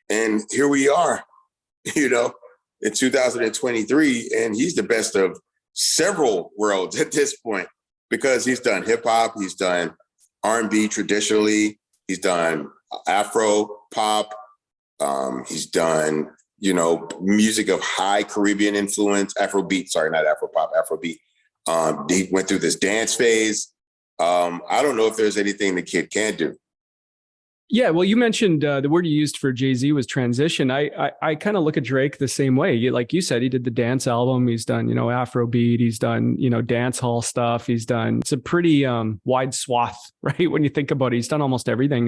And here we are, you know, in 2023, and he's the best of several worlds at this point, because he's done hip hop, he's done R&B traditionally, he's done Afro pop, he's done, you know, music of high Caribbean influence, Afrobeat, sorry, not Afro pop, Afrobeat. He went through this dance phase. I don't know if there's anything the kid can't do. Yeah, well, you mentioned the word you used for Jay-Z was transition. I kind of look at Drake the same way. Like you said, he did the dance album. He's done, you know, Afrobeat. He's done, you know, dance hall stuff. He's done, it's a pretty wide swath, right? When you think about it, he's done almost everything.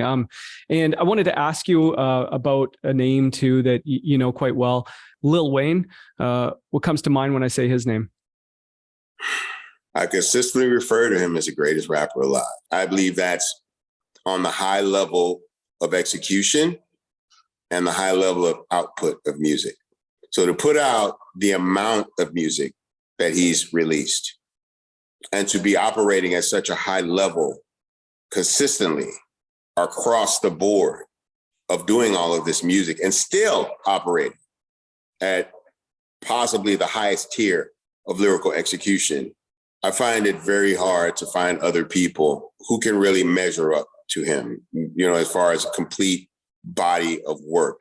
And I wanted to ask you about a name too that you know quite well, Lil Wayne. What comes to mind when I say his name? I consistently refer to him as the greatest rapper alive. I believe that's on the high level of execution and the high level of output of music. So to put out the amount of music that he's released and to be operating at such a high level consistently across the board of doing all of this music and still operating at possibly the highest tier of lyrical execution, I find it very hard to find other people who can really measure up to him, you know, as far as a complete body of work.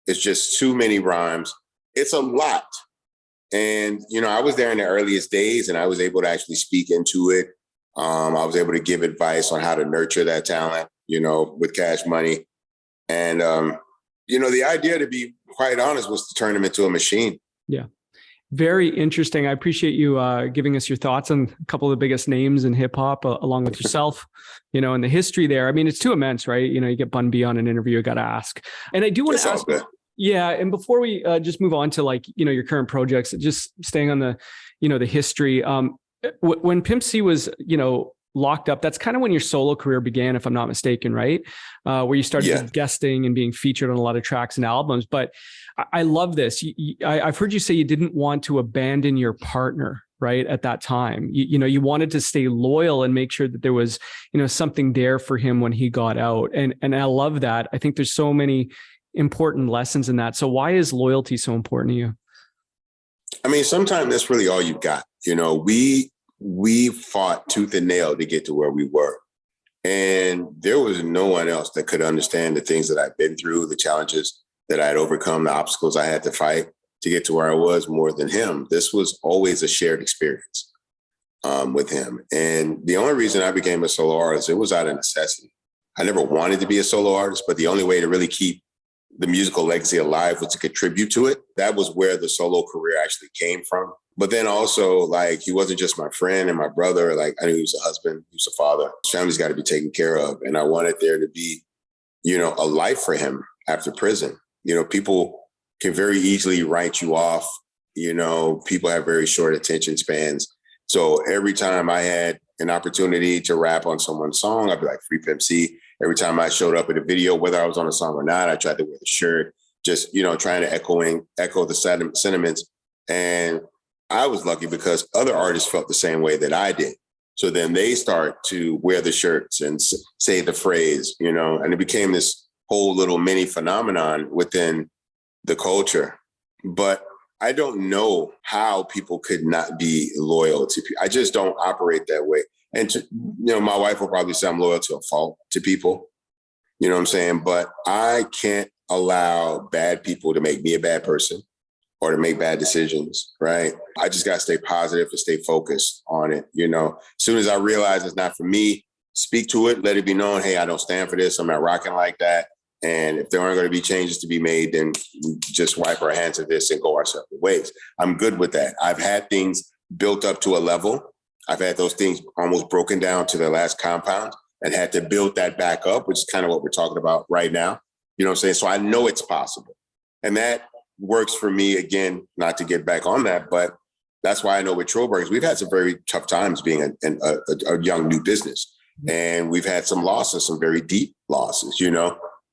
It's just too many rhymes. It's a lot. And, you know, I was there in the earliest days and I was able to actually speak into it. I was able to give advice on how to nurture that talent, you know, with cash money. And, you know, the idea, to be quite honest, was to turn him into a machine. Yeah. Very interesting. I appreciate you giving us your thoughts on a couple of the biggest names in hip hop, along with yourself, you know, and the history there. I mean, it's too immense, right? You know, you get Bun B on an interview, you got to ask. And I do want to ask, yeah. And before we just move on to, like, you know, your current projects, just staying on the, you know, the history. When Pimp C was, you know, locked up, that's kind of when your solo career began, if I'm not mistaken, right? Where you started guesting and being featured on a lot of tracks and albums. But I love this. I've heard you say you didn't want to abandon your partner, right? At that time, you know, you wanted to stay loyal and make sure that there was, you know, something there for him when he got out. And I love that. I think there's so many important lessons in that. So why is loyalty so important to you? I mean, sometimes that's really all you've got. You know, we fought tooth and nail to get to where we were. And there was no one else that could understand the things that I've been through, the challenges that I had overcome, the obstacles I had to fight to get to where I was, more than him. This was always a shared experience with him. And the only reason I became a solo artist, it was out of necessity. I never wanted to be a solo artist, but the only way to really keep the musical legacy alive was to contribute to it. That was where the solo career actually came from. But then also, like, he wasn't just my friend and my brother. Like, I knew he was a husband, he was a father. His family's got to be taken care of. And I wanted there to be, you know, a life for him after prison. You know, people can very easily write you off. You know, people have very short attention spans. So every time I had an opportunity to rap on someone's song, I'd be like, Free Pimp C. Every time I showed up in a video, whether I was on a song or not, I tried to wear the shirt, just, you know, trying to echo the sentiments. And I was lucky because other artists felt the same way that I did. So then they start to wear the shirts and say the phrase, you know, and it became this whole little mini phenomenon within the culture. But I don't know how people could not be loyal to people. I just don't operate that way. And my wife will probably say I'm loyal to a fault to people. You know what I'm saying? But I can't allow bad people to make me a bad person or to make bad decisions, right? I just got to stay positive and stay focused on it. As soon as I realize it's not for me, speak to it, let it be known, hey, I don't stand for this. I'm not rocking like that. And if there aren't going to be changes to be made, then we just wipe our hands of this and go our separate ways. I'm good with that. I've had things built up to a level. I've had those things almost broken down to their last compound and had to build that back up, which is kind of what we're talking about right now. You know what I'm saying? So I know it's possible. And that works for me, again, not to get back on that, but that's why I know with Trill Burgers, we've had some very tough times being a young new business. And we've had some losses, some very deep losses,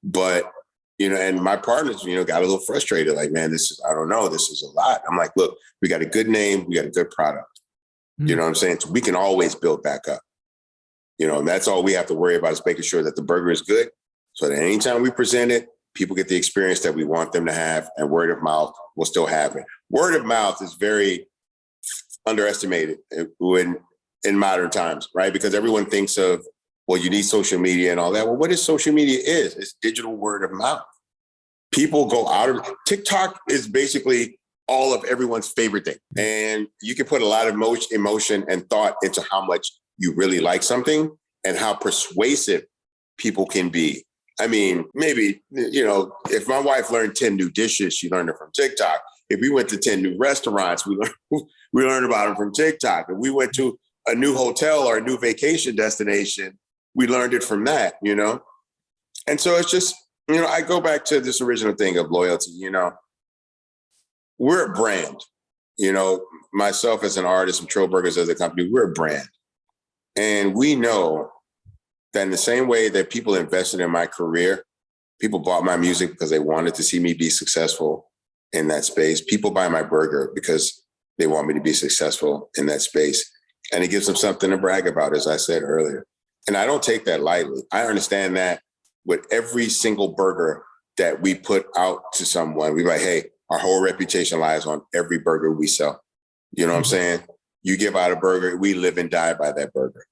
But, and my partners, got a little frustrated, like, man, I don't know, this is a lot. I'm like, look, we got a good name, we got a good product. You know what I'm saying? So we can always build back up. And that's all we have to worry about is making sure that the burger is good. So that anytime we present it, people get the experience that we want them to have, and word of mouth will still have it. Word of mouth is very underestimated in modern times, right? Because everyone thinks of, well, you need social media and all that. Well, what is social media is? It's digital word of mouth. People go out of TikTok is basically all of everyone's favorite thing. And you can put a lot of emotion and thought into how much you really like something and how persuasive people can be. I mean, maybe, if my wife learned 10 new dishes, she learned it from TikTok. If we went to 10 new restaurants, we learned about them from TikTok. If we went to a new hotel or a new vacation destination, we learned it from that, And so it's just, I go back to this original thing of loyalty, We're a brand, myself as an artist and Trill Burgers as a company, we're a brand. And we know that in the same way that people invested in my career, people bought my music because they wanted to see me be successful in that space. People buy my burger because they want me to be successful in that space. And it gives them something to brag about, as I said earlier. And I don't take that lightly. I understand that with every single burger that we put out to someone, we're like, hey, our whole reputation lies on every burger we sell. You know what I'm saying? You give out a burger, we live and die by that burger.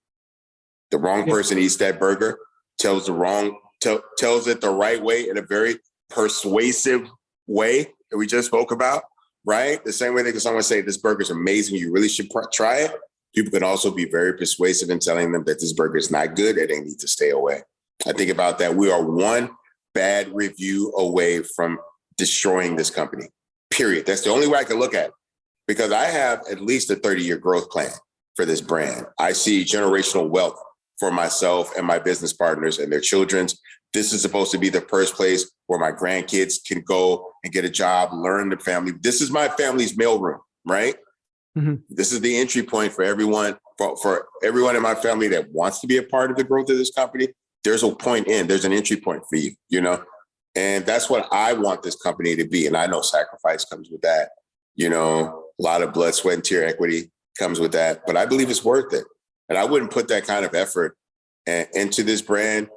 The wrong person eats that burger, tells it the right way in a very persuasive way that we just spoke about, right? The same way that someone say this burger's amazing, you really should try it. People can also be very persuasive in telling them that this burger is not good and they need to stay away. I think about that. We are one bad review away from destroying this company, period. That's the only way I can look at it, because I have at least a 30-year growth plan for this brand. I see generational wealth for myself and my business partners and their children's. This is supposed to be the first place where my grandkids can go and get a job, learn the family. This is my family's mailroom, right? Mm-hmm. This is the entry point for everyone, for everyone in my family that wants to be a part of the growth of this company. There's there's an entry point for you, And that's what I want this company to be. And I know sacrifice comes with that. A lot of blood, sweat, and tear equity comes with that. But I believe it's worth it. And I wouldn't put that kind of effort into this brand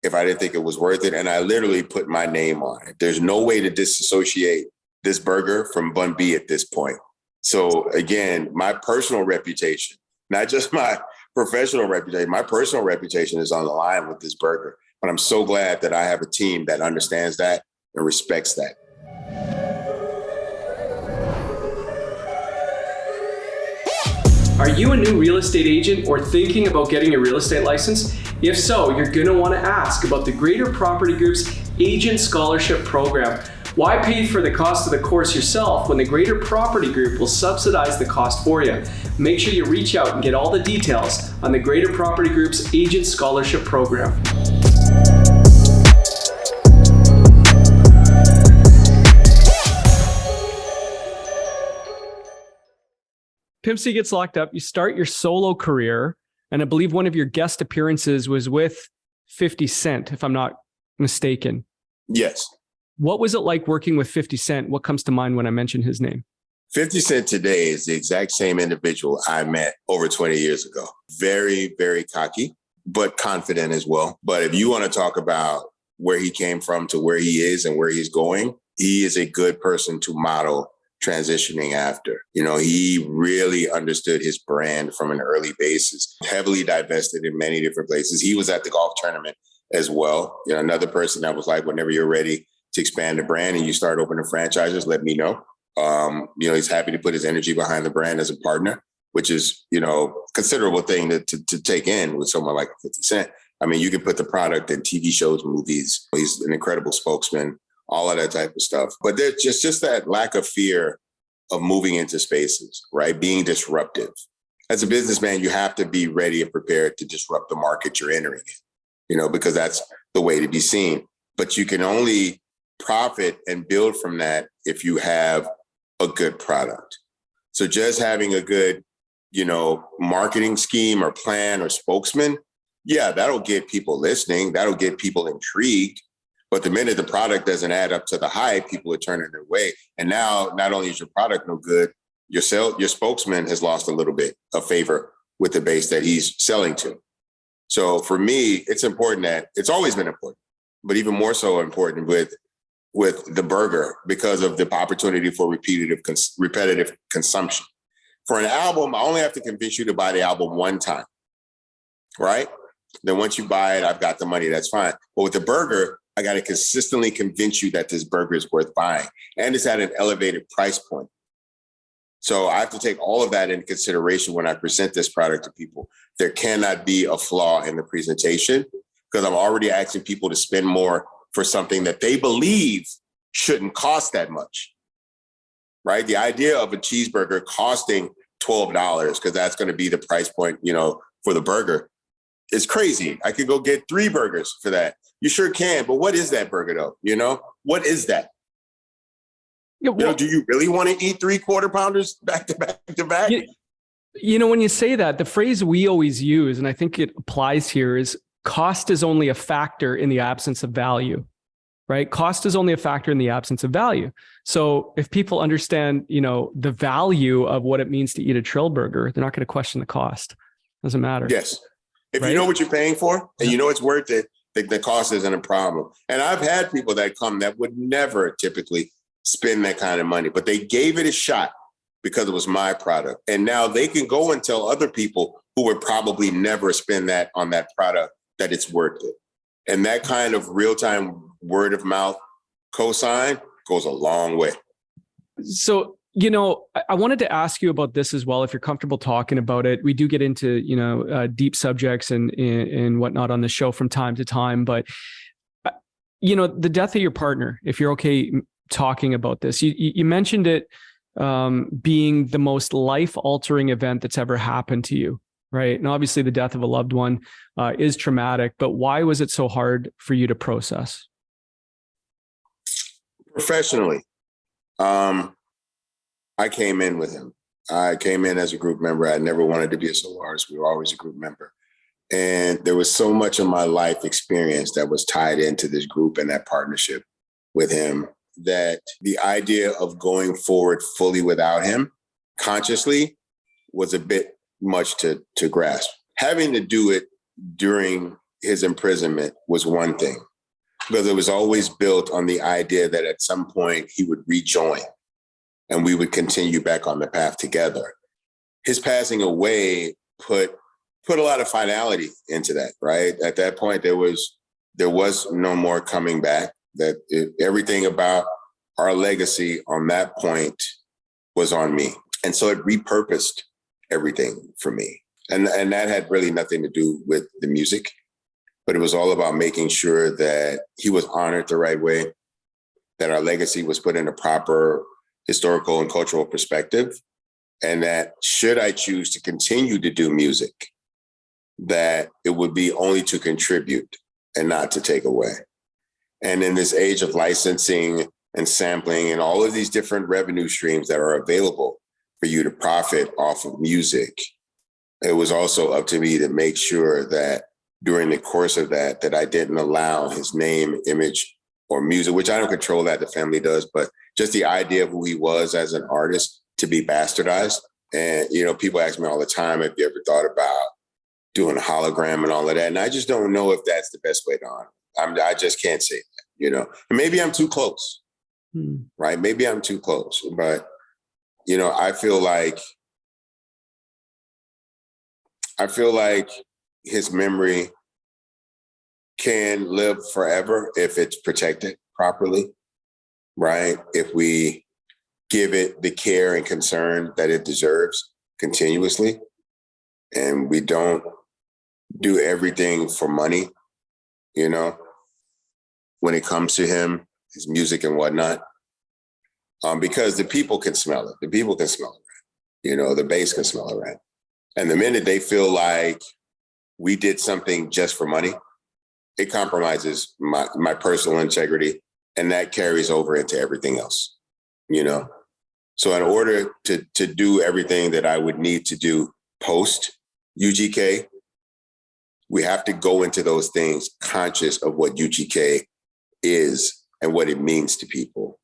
if I didn't think it was worth it. And I literally put my name on it. There's no way to disassociate this burger from Bun B at this point. So again, my personal reputation, not just my professional reputation, my personal reputation is on the line with this burger. But I'm so glad that I have a team that understands that and respects that. Are you a new real estate agent or thinking about getting a real estate license? If so, you're going to want to ask about the Greater Property Group's Agent Scholarship Program. Why pay for the cost of the course yourself when the Greater Property Group will subsidize the cost for you? Make sure you reach out and get all the details on the Greater Property Group's Agent Scholarship Program. Pimp C gets locked up. You start your solo career, and I believe one of your guest appearances was with 50 Cent, if I'm not mistaken. Yes. What was it like working with 50 Cent? What comes to mind when I mention his name? 50 Cent today is the exact same individual I met over 20 years ago. Very, very cocky, but confident as well. But if you want to talk about where he came from to where he is and where he's going, he is a good person to model transitioning after. You know, he really understood his brand from an early basis, heavily divested in many different places. He was at the golf tournament as well. You know, another person that was like, whenever you're ready to expand the brand and you start opening franchises, let me know. You know, he's happy to put his energy behind the brand as a partner, which is, you know, considerable thing to take in with someone like 50 Cent. I mean, you can put the product in TV shows, movies. He's an incredible spokesman, all of that type of stuff. But there's just that lack of fear of moving into spaces, right? Being disruptive. As a businessman, you have to be ready and prepared to disrupt the market you're entering in, you know, because that's the way to be seen. But you can only profit and build from that if you have a good product. So just having a good, you know, marketing scheme or plan or spokesman, yeah, that'll get people listening. That'll get people intrigued. But the minute the product doesn't add up to the hype, people are turning their way. And now, not only is your product no good, your spokesman has lost a little bit of favor with the base that he's selling to. So for me, it's important that it's always been important, but even more so important with the burger because of the opportunity for repetitive consumption. For an album, I only have to convince you to buy the album one time, right? Then once you buy it, I've got the money, that's fine. But with the burger, I got to consistently convince you that this burger is worth buying and it's at an elevated price point. So I have to take all of that into consideration when I present this product to people. There cannot be a flaw in the presentation because I'm already asking people to spend more for something that they believe shouldn't cost that much, right? The idea of a cheeseburger costing $12 because that's going to be the price point, you know, for the burger is crazy. I could go get 3 burgers for that. You sure can, but what is that burger though? You know, what is that? Yeah, well, you know, do you really want to eat 3 quarter pounders back to back to back? You know, when you say that, the phrase we always use, and I think it applies here, is cost is only a factor in the absence of value, right? Cost is only a factor in the absence of value. So if people understand, you know, the value of what it means to eat a Trill burger, they're not going to question the cost. Doesn't matter. Yes. If right? you know what you're paying for and you know it's worth it, the cost isn't a problem. And I've had people that come that would never typically spend that kind of money, but they gave it a shot because it was my product. And now they can go and tell other people who would probably never spend that on that product that it's worth it. And that kind of real-time word of mouth cosign goes a long way. So, you know, I wanted to ask you about this as well, if you're comfortable talking about it. We do get into, you know, deep subjects and whatnot on the show from time to time, but, you know, the death of your partner, if you're okay talking about this, you mentioned it being the most life-altering event that's ever happened to you, right? And obviously the death of a loved one is traumatic, but why was it so hard for you to process? Professionally, I came in with him. I came in as a group member. I never wanted to be a solo artist. We were always a group member. And there was so much of my life experience that was tied into this group and that partnership with him that the idea of going forward fully without him consciously was a bit much to grasp. Having to do it during his imprisonment was one thing, because it was always built on the idea that at some point he would rejoin and we would continue back on the path together. His passing away put a lot of finality into that, right? At that point, there was no more coming back. Everything about our legacy on that point was on me. And so it repurposed everything for me. And that had really nothing to do with the music, but it was all about making sure that he was honored the right way, that our legacy was put in a proper historical and cultural perspective, and that should I choose to continue to do music, that it would be only to contribute and not to take away. And in this age of licensing and sampling and all of these different revenue streams that are available for you to profit off of music, it was also up to me to make sure that during the course of that I didn't allow his name, image, or music, which I don't control that, the family does, but just the idea of who he was as an artist to be bastardized. And, you know, people ask me all the time, have you ever thought about doing a hologram and all of that? And I just don't know if that's the best way to honor. I just can't say that, you know. And maybe I'm too close, right? Maybe I'm too close, but I feel like his memory can live forever if it's protected properly, right? If we give it the care and concern that it deserves continuously, and we don't do everything for money, when it comes to him, his music and whatnot, because the people can smell it. The people can smell it, right? The base can smell it, right? And the minute they feel like we did something just for money, it compromises my personal integrity, and that carries over into everything else, So in order to do everything that I would need to do post UGK, we have to go into those things conscious of what UGK is and what it means to people.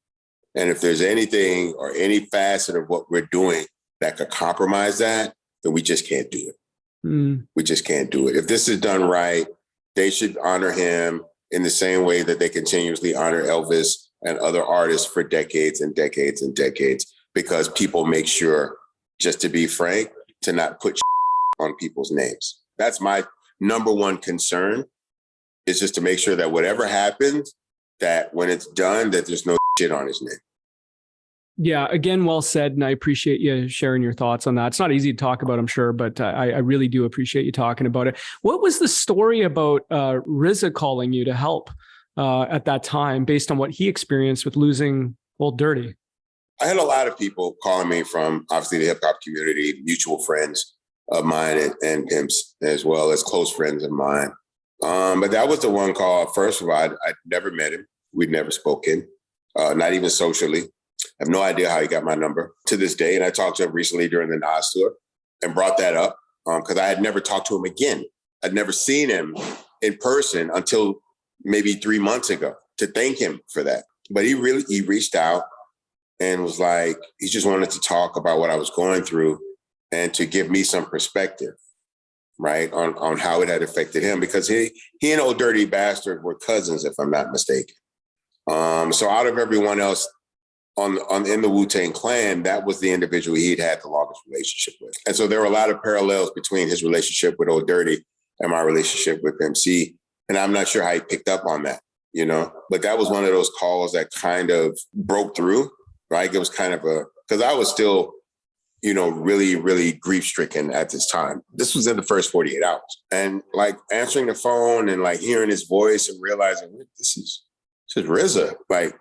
And if there's anything or any facet of what we're doing that could compromise that, then we just can't do it. We just can't do it. If this is done right, they should honor him in the same way that they continuously honor Elvis and other artists for decades and decades and decades, because people make sure, just to be frank, to not put on people's names. That's my number one concern, is just to make sure that whatever happens, that when it's done, that there's no shit on his name. Yeah, again, well said. And I appreciate you sharing your thoughts on that. It's not easy to talk about, I'm sure, but I really do appreciate you talking about it. What was the story about RZA calling you to help at that time, based on what he experienced with losing Old Dirty? I had a lot of people calling me from, obviously, the hip hop community, mutual friends of mine and pimps, as well as close friends of mine. But that was the one call. First of all, I'd never met him. We'd never spoken, not even socially. I have no idea how he got my number to this day. And I talked to him recently during the Nas tour and brought that up because I had never talked to him again. I'd never seen him in person until maybe 3 months ago to thank him for that. But he reached out and was like, he just wanted to talk about what I was going through and to give me some perspective, right, on how it had affected him, because he and Old Dirty Bastard were cousins, if I'm not mistaken. So out of everyone else in the Wu-Tang Clan, that was the individual he'd had the longest relationship with. And so there were a lot of parallels between his relationship with Old Dirty and my relationship with MC. And I'm not sure how he picked up on that, but that was one of those calls that kind of broke through, right? It was kind of because I was still, really, really grief-stricken at this time. This was in the first 48 hours. And like answering the phone and like hearing his voice and realizing this is RZA. Like,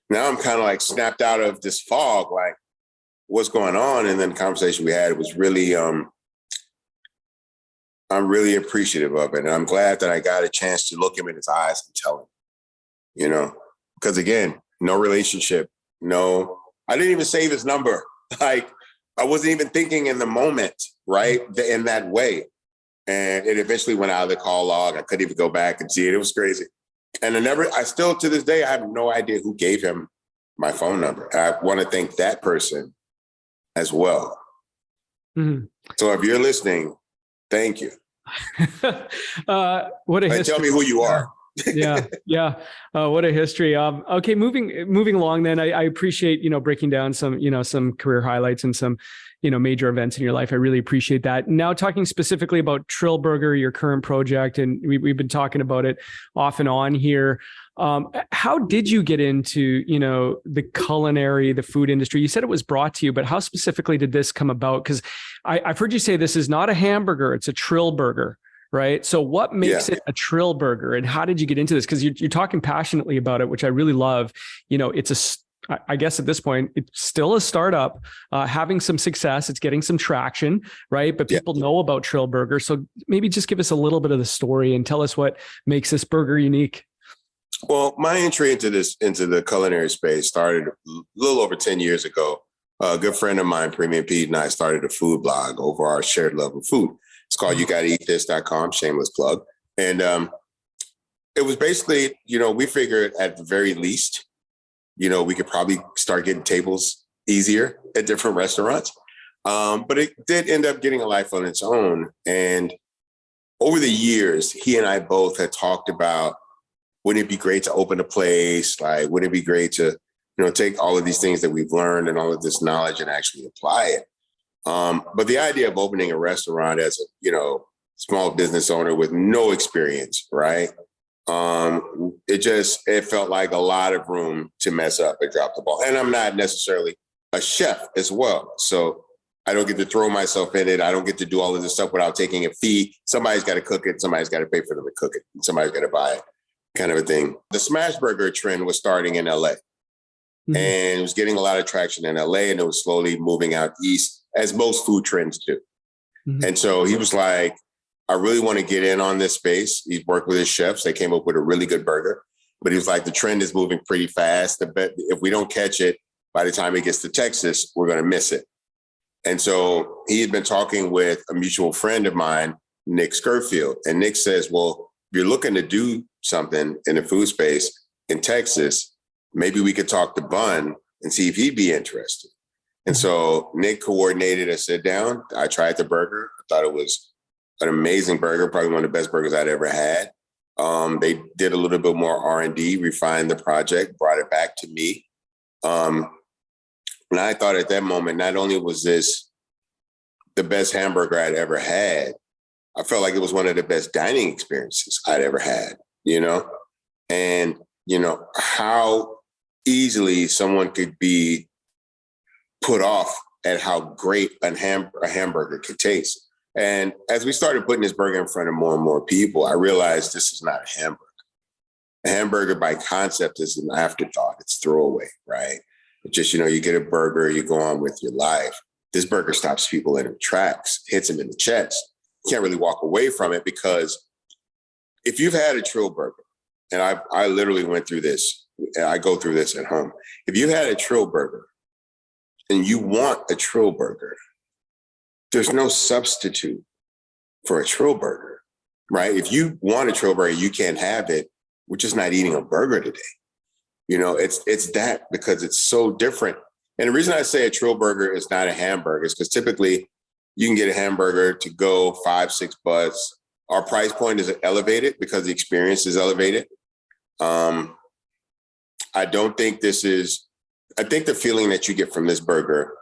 now I'm kind of like snapped out of this fog, like what's going on? And then the conversation we had was really, I'm really appreciative of it. And I'm glad that I got a chance to look him in his eyes and tell him, because again, no relationship, I didn't even save his number. Like I wasn't even thinking in the moment, right? In that way. And it eventually went out of the call log. I couldn't even go back and see it. It was crazy. And I still, to this day, I have no idea who gave him my phone number. I want to thank that person as well. Mm-hmm. So if you're listening, thank you. What a history. Tell me who you are. Yeah. What a history. Okay, moving along then. I appreciate, breaking down some career highlights and some, major events in your life. I really appreciate that. Now talking specifically about Trill Burger, your current project, and we've been talking about it off and on here. How did you get into, the food industry? You said it was brought to you, but how specifically did this come about? Because I've heard you say this is not a hamburger, it's a Trill Burger. Right. So what makes it a Trill Burger, and how did you get into this? Because you're talking passionately about it, which I really love. I guess at this point, it's still a startup, having some success. It's getting some traction, right? But people know about Trill Burger. So maybe just give us a little bit of the story and tell us what makes this burger unique. Well, my entry into the culinary space started a little over 10 years ago. A good friend of mine, Freeman, and I started a food blog over our shared love of food. It's called YouGottaEatThis.com, shameless plug. And it was basically, we figured at the very least, we could probably start getting tables easier at different restaurants. But it did end up getting a life on its own. And over the years, he and I both had talked about, wouldn't it be great to open a place? Like, wouldn't it be great to, take all of these things that we've learned and all of this knowledge and actually apply it. But the idea of opening a restaurant as a, small business owner with no experience, right? It felt like a lot of room to mess up and drop the ball. And I'm not necessarily a chef as well. So I don't get to throw myself in it. I don't get to do all of this stuff without taking a fee. Somebody's got to cook it. Somebody's got to pay for them to cook it. Somebody's got to buy it, kind of a thing. The smash burger trend was starting in LA. And it was getting a lot of traction in LA, and it was slowly moving out east, as most food trends do. And so he was like, I really want to get in on this space. He's worked with his chefs. They came up with a really good burger. But he was like, the trend is moving pretty fast. If we don't catch it, by the time it gets to Texas, we're going to miss it. And so he had been talking with a mutual friend of mine, Nick Scurfield. And Nick says, well, if you're looking to do something in the food space in Texas, maybe we could talk to Bun and see if he'd be interested. And so Nick coordinated a sit down. I tried the burger. I thought it was an amazing burger, probably one of the best burgers I'd ever had. They did a little bit more R&D, refined the project, brought it back to me. And I thought at that moment, not only was this the best hamburger I'd ever had, I felt like it was one of the best dining experiences I'd ever had, And, how easily someone could be put off at how great a hamburger could taste. And as we started putting this burger in front of more and more people, I realized this is not a hamburger. A hamburger by concept is an afterthought. It's throwaway, right? It's just, you get a burger, you go on with your life. This burger stops people in their tracks, hits them in the chest. You can't really walk away from it, because if you've had a Trill Burger, and I literally went through this, I go through this at home. If you had a Trill Burger and you want a Trill Burger, there's no substitute for a Trill Burger, right? If you want a Trill Burger, you can't have it. We're just not eating a burger today. It's that, because it's so different. And the reason I say a Trill Burger is not a hamburger is because typically you can get a hamburger to go $5-6. Our price point is elevated because the experience is elevated. I don't think I think the feeling that you get from this burger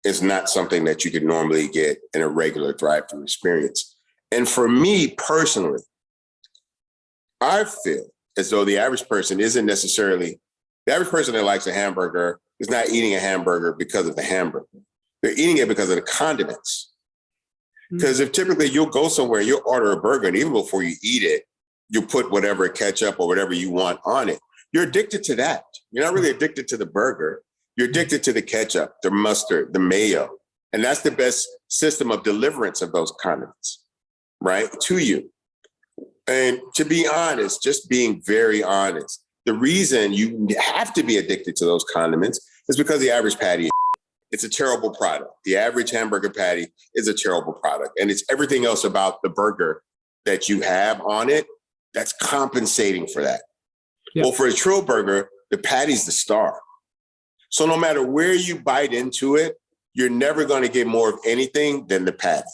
is not something that you could normally get in a regular drive-thru experience. And for me personally, I feel as though the average person that likes a hamburger is not eating a hamburger because of the hamburger. They're eating it because of the condiments. Because if typically you'll go somewhere, you'll order a burger, and even before you eat it, you put whatever ketchup or whatever you want on it. You're addicted to that. You're not really addicted to the burger. You're addicted to the ketchup, the mustard, the mayo. And that's the best system of deliverance of those condiments, right, to you. And to be honest, just being very honest, the reason you have to be addicted to those condiments is because the average patty, it's a terrible product. The average hamburger patty is a terrible product. And it's everything else about the burger that you have on it that's compensating for that. Yep. Well, for a Trill Burger, the patty's the star. So no matter where you bite into it, you're never going to get more of anything than the patty,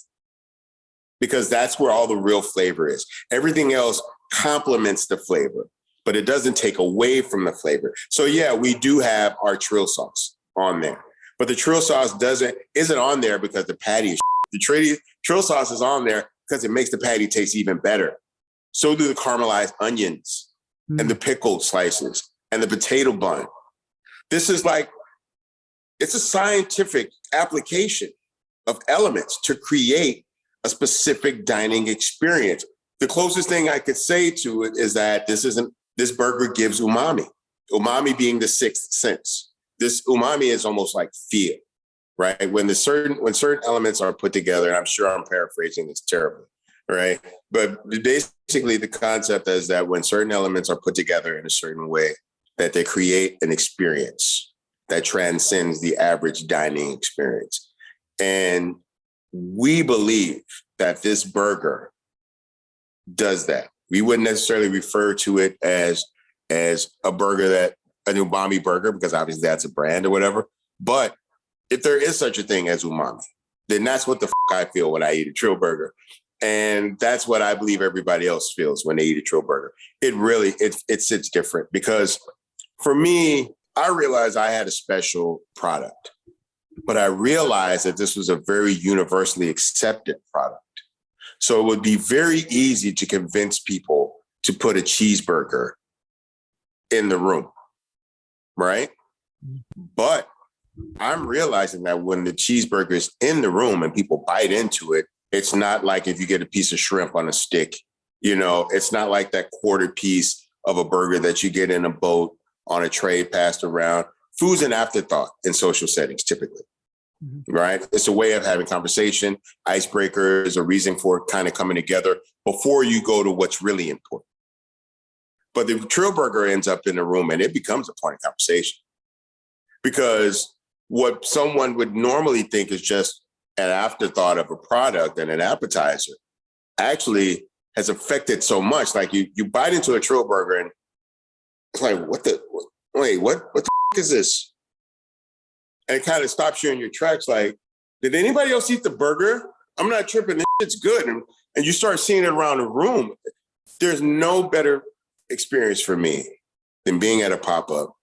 because that's where all the real flavor is. Everything else complements the flavor, but it doesn't take away from the flavor. So yeah, we do have our Trill sauce on there, but the Trill sauce isn't on there because the patty is the Trill sauce is on there because it makes the patty taste even better. So do the caramelized onions and the pickled slices and the potato bun. This is it's a scientific application of elements to create a specific dining experience. The closest thing I could say to it is that this burger gives umami. Umami being the sixth sense. This umami is almost like feel, right? When certain elements are put together, and I'm sure I'm paraphrasing this terribly, right? But basically the concept is that when certain elements are put together in a certain way, that they create an experience that transcends the average dining experience. And we believe that this burger does that. We wouldn't necessarily refer to it as a burger an umami burger, because obviously that's a brand or whatever. But if there is such a thing as umami, then that's what the I feel when I eat a Trill Burger. And that's what I believe everybody else feels when they eat a Trill Burger. It really, it sits different, because for me, I realized I had a special product, but I realized that this was a very universally accepted product. So it would be very easy to convince people to put a cheeseburger in the room, right? But I'm realizing that when the cheeseburger is in the room and people bite into it, it's not like if you get a piece of shrimp on a stick, you know, it's not like that quarter piece of a burger that you get in a boat on a tray passed around. Food's an afterthought in social settings, typically, right? It's a way of having conversation, icebreakers, a reason for kind of coming together before you go to what's really important. But the Trill Burger ends up in the room and it becomes a point of conversation. Because what someone would normally think is just an afterthought of a product and an appetizer actually has affected so much. Like you bite into a Trill Burger and it's like, what the is this? And it kind of stops you in your tracks. Like, did anybody else eat the burger? I'm not tripping. This shit's good. And you start seeing it around the room. There's no better experience for me than being at a pop-up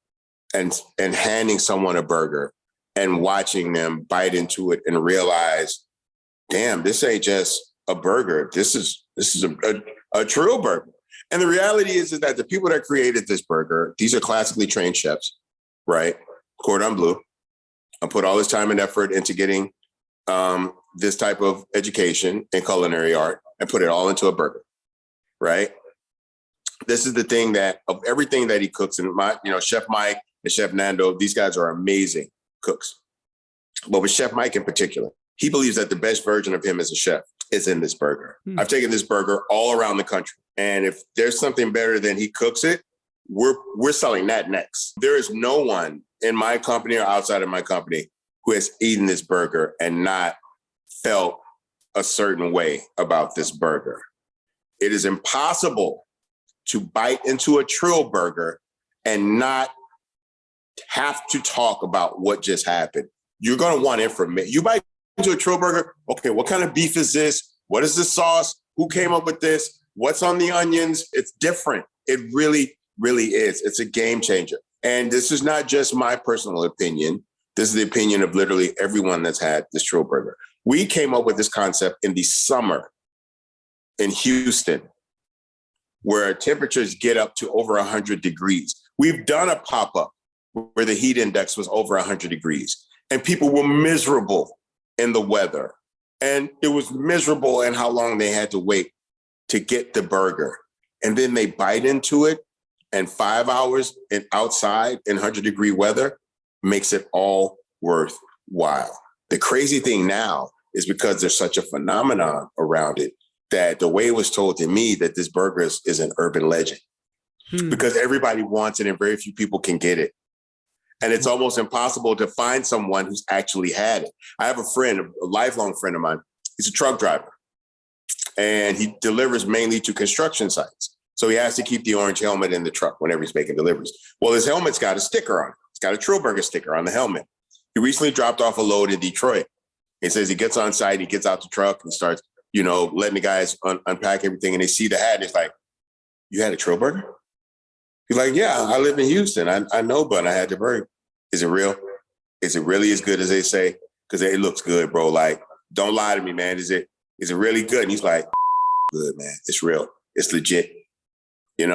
and handing someone a burger and watching them bite into it and realize, damn, this ain't just a burger. This is a Trill Burger. And the reality is that the people that created this burger, these are classically trained chefs, right? Cordon bleu. I put all this time and effort into getting this type of education in culinary art and put it all into a burger, right? This is the thing that of everything that he cooks, and Chef Mike and Chef Nando, these guys are amazing cooks. But with Chef Mike in particular, he believes that the best version of him as a chef is in this burger. I've taken this burger all around the country. And if there's something better than he cooks it, we're selling that next. There is no one in my company or outside of my company who has eaten this burger and not felt a certain way about this burger. It is impossible to bite into a Trill Burger and not have to talk about what just happened. You're going to want information. You bite into a Trill Burger, okay, what kind of beef is this? What is the sauce? Who came up with this? What's on the onions? It's different. It really, really is. It's a game changer. And this is not just my personal opinion. This is the opinion of literally everyone that's had this Trill Burger. We came up with this concept in the summer in Houston, where temperatures get up to over 100 degrees. We've done a pop-up where the heat index was over 100 degrees and people were miserable in the weather. And it was miserable in how long they had to wait to get the burger. And then they bite into it and 5 hours outside in 100-degree weather makes it all worthwhile. The crazy thing now is because there's such a phenomenon around it that the way it was told to me that this burger is an urban legend because everybody wants it and very few people can get it. And it's almost impossible to find someone who's actually had it. I have a friend, a lifelong friend of mine. He's a truck driver and he delivers mainly to construction sites. So he has to keep the orange helmet in the truck whenever he's making deliveries. Well, his helmet's got a sticker on it. It's got a Trill Burger sticker on the helmet. He recently dropped off a load in Detroit. He says he gets on site, he gets out the truck and starts, letting the guys unpack everything. And they see the hat and it's like, you had a Trill Burger? He's like, yeah, I live in Houston. I know, but I had the burger. Is it real? Is it really as good as they say? Because it looks good, bro. Like, don't lie to me, man. Is it really good? And he's like, good, man. It's real. It's legit, And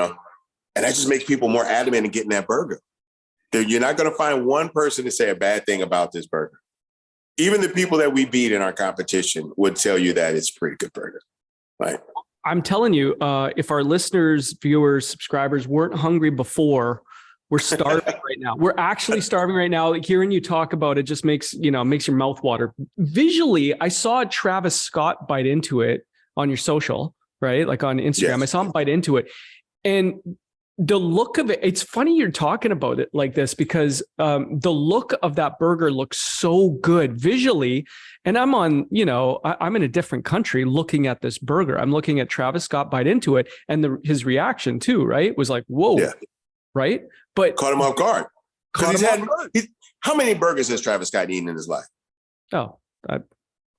that just makes people more adamant in getting that burger. You're not going to find one person to say a bad thing about this burger. Even the people that we beat in our competition would tell you that it's a pretty good burger. Right? I'm telling you, if our listeners, viewers, subscribers weren't hungry before, we're starving right now. We're actually starving right now. Hearing you talk about it just makes your mouth water. Visually, I saw Travis Scott bite into it on your social, right? Like on Instagram. Yes. I saw him bite into it. And the look of it, it's funny you're talking about it like this because the look of that burger looks so good visually. And I'm on, I'm in a different country looking at this burger. I'm looking at Travis Scott bite into it and his reaction too, right? Was like, whoa, yeah. Right? But caught him off guard. How many burgers has Travis Scott eaten in his life? Oh, that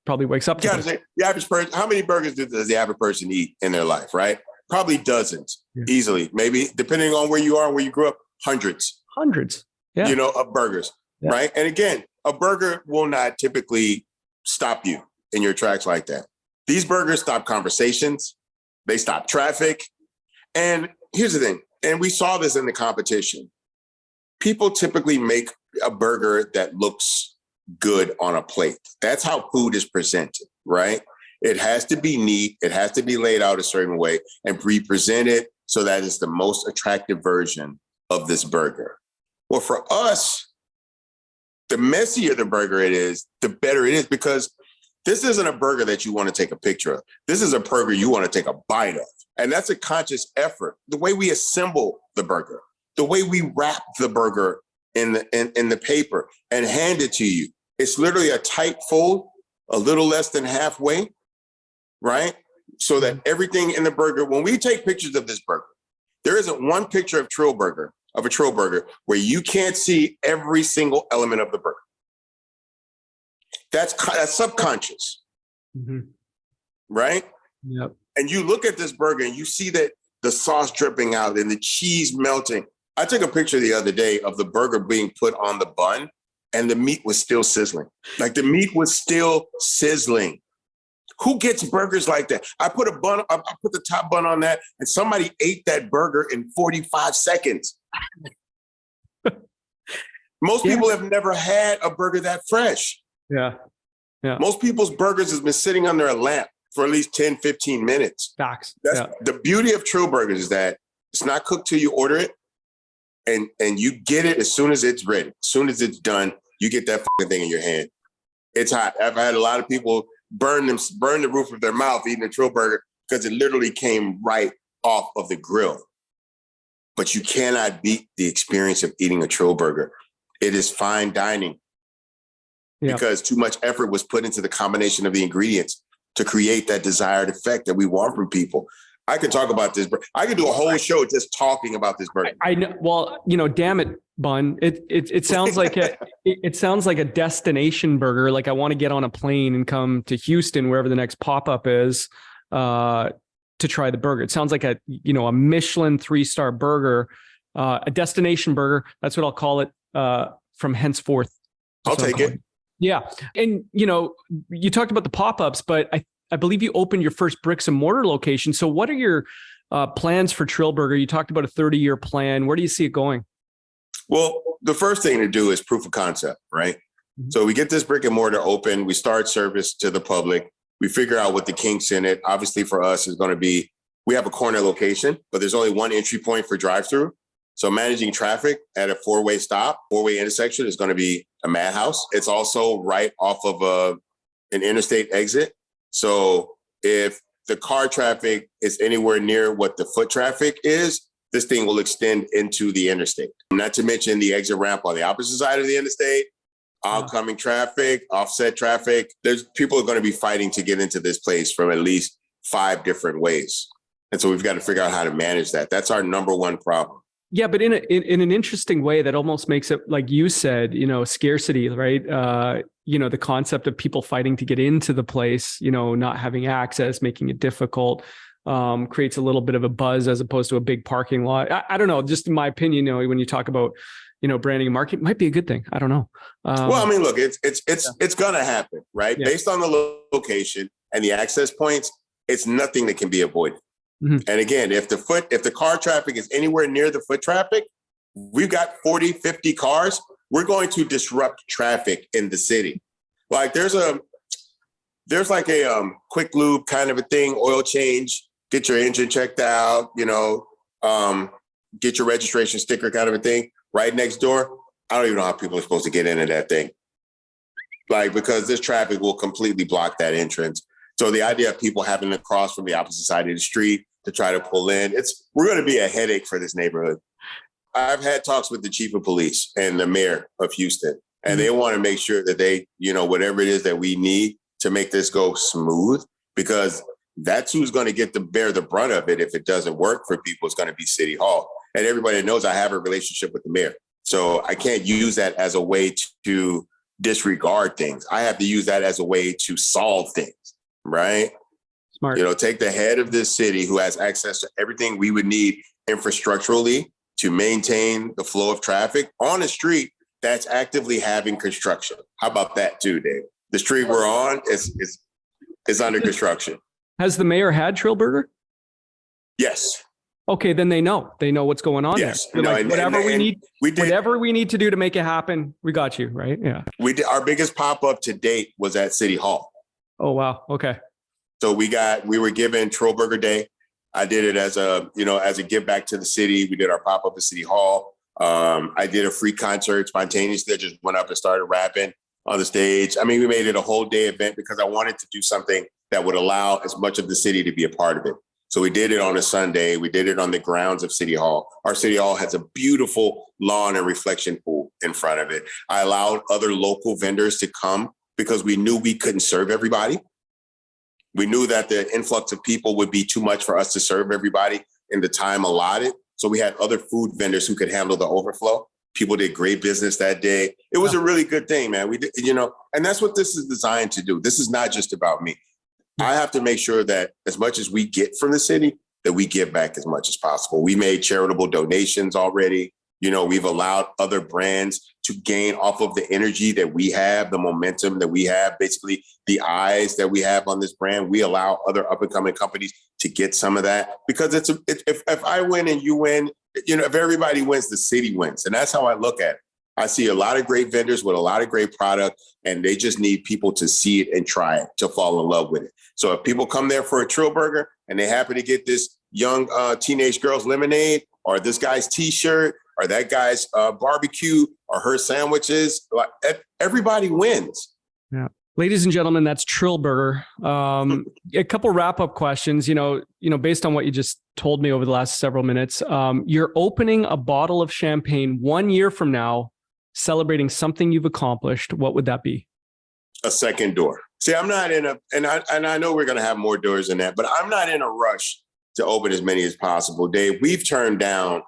probably wakes up. The average person, how many burgers does the average person eat in their life, right? Probably dozens, easily. Maybe, depending on where you are and where you grew up, hundreds. Yeah. Of burgers, Yeah. right? And again, a burger will not typically stop you in your tracks like that. These burgers stop conversations. They stop traffic. And here's the thing, and we saw this in the competition. People typically make a burger that looks good on a plate. That's how food is presented, right? It has to be neat. It has to be laid out a certain way and be presented so that it's the most attractive version of this burger. Well, for us, the messier the burger it is, the better it is, because this isn't a burger that you want to take a picture of. This is a burger you want to take a bite of. And that's a conscious effort. The way we assemble the burger, the way we wrap the burger in the paper and hand it to you. It's literally a tight fold, a little less than halfway, right? So that everything in the burger, when we take pictures of this burger, there isn't one picture of a Trill Burger where you can't see every single element of the burger. That's subconscious, right? Yep. And you look at this burger and you see that the sauce dripping out and the cheese melting. I took a picture the other day of the burger being put on the bun and the meat was still sizzling. Like the meat was still sizzling. Who gets burgers like that? I put the top bun on that and somebody ate that burger in 45 seconds. Most people have never had a burger that fresh. Yeah. Yeah. Most people's burgers has been sitting under a lamp for at least 10, 15 minutes. Facts. The beauty of Trill Burgers is that it's not cooked till you order it. And you get it as soon as it's ready. As soon as it's done, you get that fucking thing in your hand. It's hot. I've had a lot of people burn the roof of their mouth eating a Trill Burger because it literally came right off of the grill. But you cannot beat the experience of eating a Trill Burger. It is fine dining because too much effort was put into the combination of the ingredients to create that desired effect that we want from people. I could talk about this, but I could do a whole show just talking about this burger. I know. Well, damn it, Bun. It sounds like it sounds like a destination burger. Like I want to get on a plane and come to Houston, wherever the next pop-up is, to try the burger. It sounds like a Michelin 3-star burger, a destination burger. That's what I'll call it from henceforth. I'll take it. Yeah. And, you talked about the pop-ups, but I believe you opened your first bricks and mortar location. So what are your plans for Trill Burger? You talked about a 30-year plan. Where do you see it going? Well, the first thing to do is proof of concept, right? Mm-hmm. So we get this brick and mortar open. We start service to the public. We figure out what the kinks in it. Obviously for us is going to be, we have a corner location, but there's only one entry point for drive-through. So managing traffic at a four-way intersection is going to be a madhouse. It's also right off of an interstate exit. So if the car traffic is anywhere near what the foot traffic is, this thing will extend into the interstate. Not to mention the exit ramp on the opposite side of the interstate, oncoming traffic, offset traffic. There's people are going to be fighting to get into this place from at least 5 different ways. And so we've got to figure out how to manage that. That's our number one problem. Yeah, but in an interesting way that almost makes it, like you said, scarcity, right? The concept of people fighting to get into the place, not having access, making it difficult, creates a little bit of a buzz as opposed to a big parking lot. I don't know, just in my opinion, when you talk about, branding and marketing, might be a good thing. I don't know. Well, I mean, look, it's going to happen, right? Yeah. Based on the location and the access points, it's nothing that can be avoided. Mm-hmm. And again, if the car traffic is anywhere near the foot traffic, we've got 40, 50 cars, we're going to disrupt traffic in the city. Like there's like a quick lube kind of a thing, oil change, get your engine checked out, get your registration sticker kind of a thing right next door. I don't even know how people are supposed to get into that thing. Like, because this traffic will completely block that entrance. So the idea of people having to cross from the opposite side of the street to try to pull in, we're going to be a headache for this neighborhood. I've had talks with the chief of police and the mayor of Houston, and they want to make sure that they, whatever it is that we need to make this go smooth, because that's who's going to get to bear the brunt of it. If it doesn't work for people, it's going to be City Hall. And everybody knows I have a relationship with the mayor. So I can't use that as a way to disregard things. I have to use that as a way to solve things, right? Smart. Take the head of this city who has access to everything we would need infrastructurally to maintain the flow of traffic on a street that's actively having construction. How about that too, Dave? The street we're on is under construction. Has the mayor had Trill Burger? Yes. Okay, then they know what's going on Yes. there. They're like, whatever we need to do to make it happen, we got you, right? Yeah. We did. Our biggest pop-up to date was at City Hall. Oh, wow. Okay. So we were given Trill Burger Day. I did it as a give back to the city. We did our pop-up at City Hall. I did a free concert spontaneously. I just went up and started rapping on the stage. I mean, we made it a whole day event because I wanted to do something that would allow as much of the city to be a part of it. So we did it on a Sunday. We did it on the grounds of City Hall. Our City Hall has a beautiful lawn and reflection pool in front of it. I allowed other local vendors to come because we knew we couldn't serve everybody. We knew that the influx of people would be too much for us to serve everybody in the time allotted. So we had other food vendors who could handle the overflow. People did great business that day. It was a really good thing, man. We did, and that's what this is designed to do. This is not just about me. I have to make sure that as much as we get from the city, that we give back as much as possible. We made charitable donations already. We've allowed other brands to gain off of the energy that we have, the momentum that we have, basically the eyes that we have on this brand. We allow other up and coming companies to get some of that because if I win and you win, if everybody wins, the city wins. And that's how I look at it. I see a lot of great vendors with a lot of great product, and they just need people to see it and try it, to fall in love with it. So if people come there for a Trill Burger and they happen to get this young teenage girl's lemonade or this guy's T-shirt or that guy's barbecue or her sandwiches, like everybody wins. Yeah. Ladies and gentlemen, that's Trill Burger. A couple wrap-up questions. Based on what you just told me over the last several minutes, you're opening a bottle of champagne 1 year from now, celebrating something you've accomplished. What would that be? A second door. See, I'm not and I know we're going to have more doors than that, but I'm not in a rush to open as many as possible. Dave, we've turned down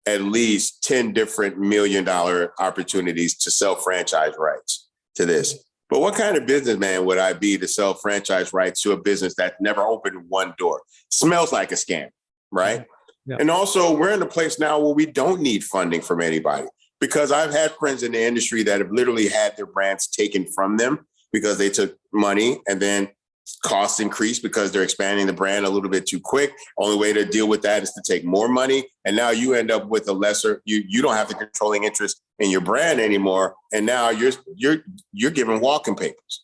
at least 10 different $1 million opportunities to sell franchise rights to this. But what kind of businessman would I be to sell franchise rights to a business that never opened one door? Smells like a scam, right? Yeah. And also, we're in a place now where we don't need funding from anybody, because I've had friends in the industry that have literally had their brands taken from them because they took money and then costs increased because they're expanding the brand a little bit too quick. Only way to deal with that is to take more money. And now you end up with a lesser, you don't have the controlling interest in your brand anymore. And now you're giving walking papers.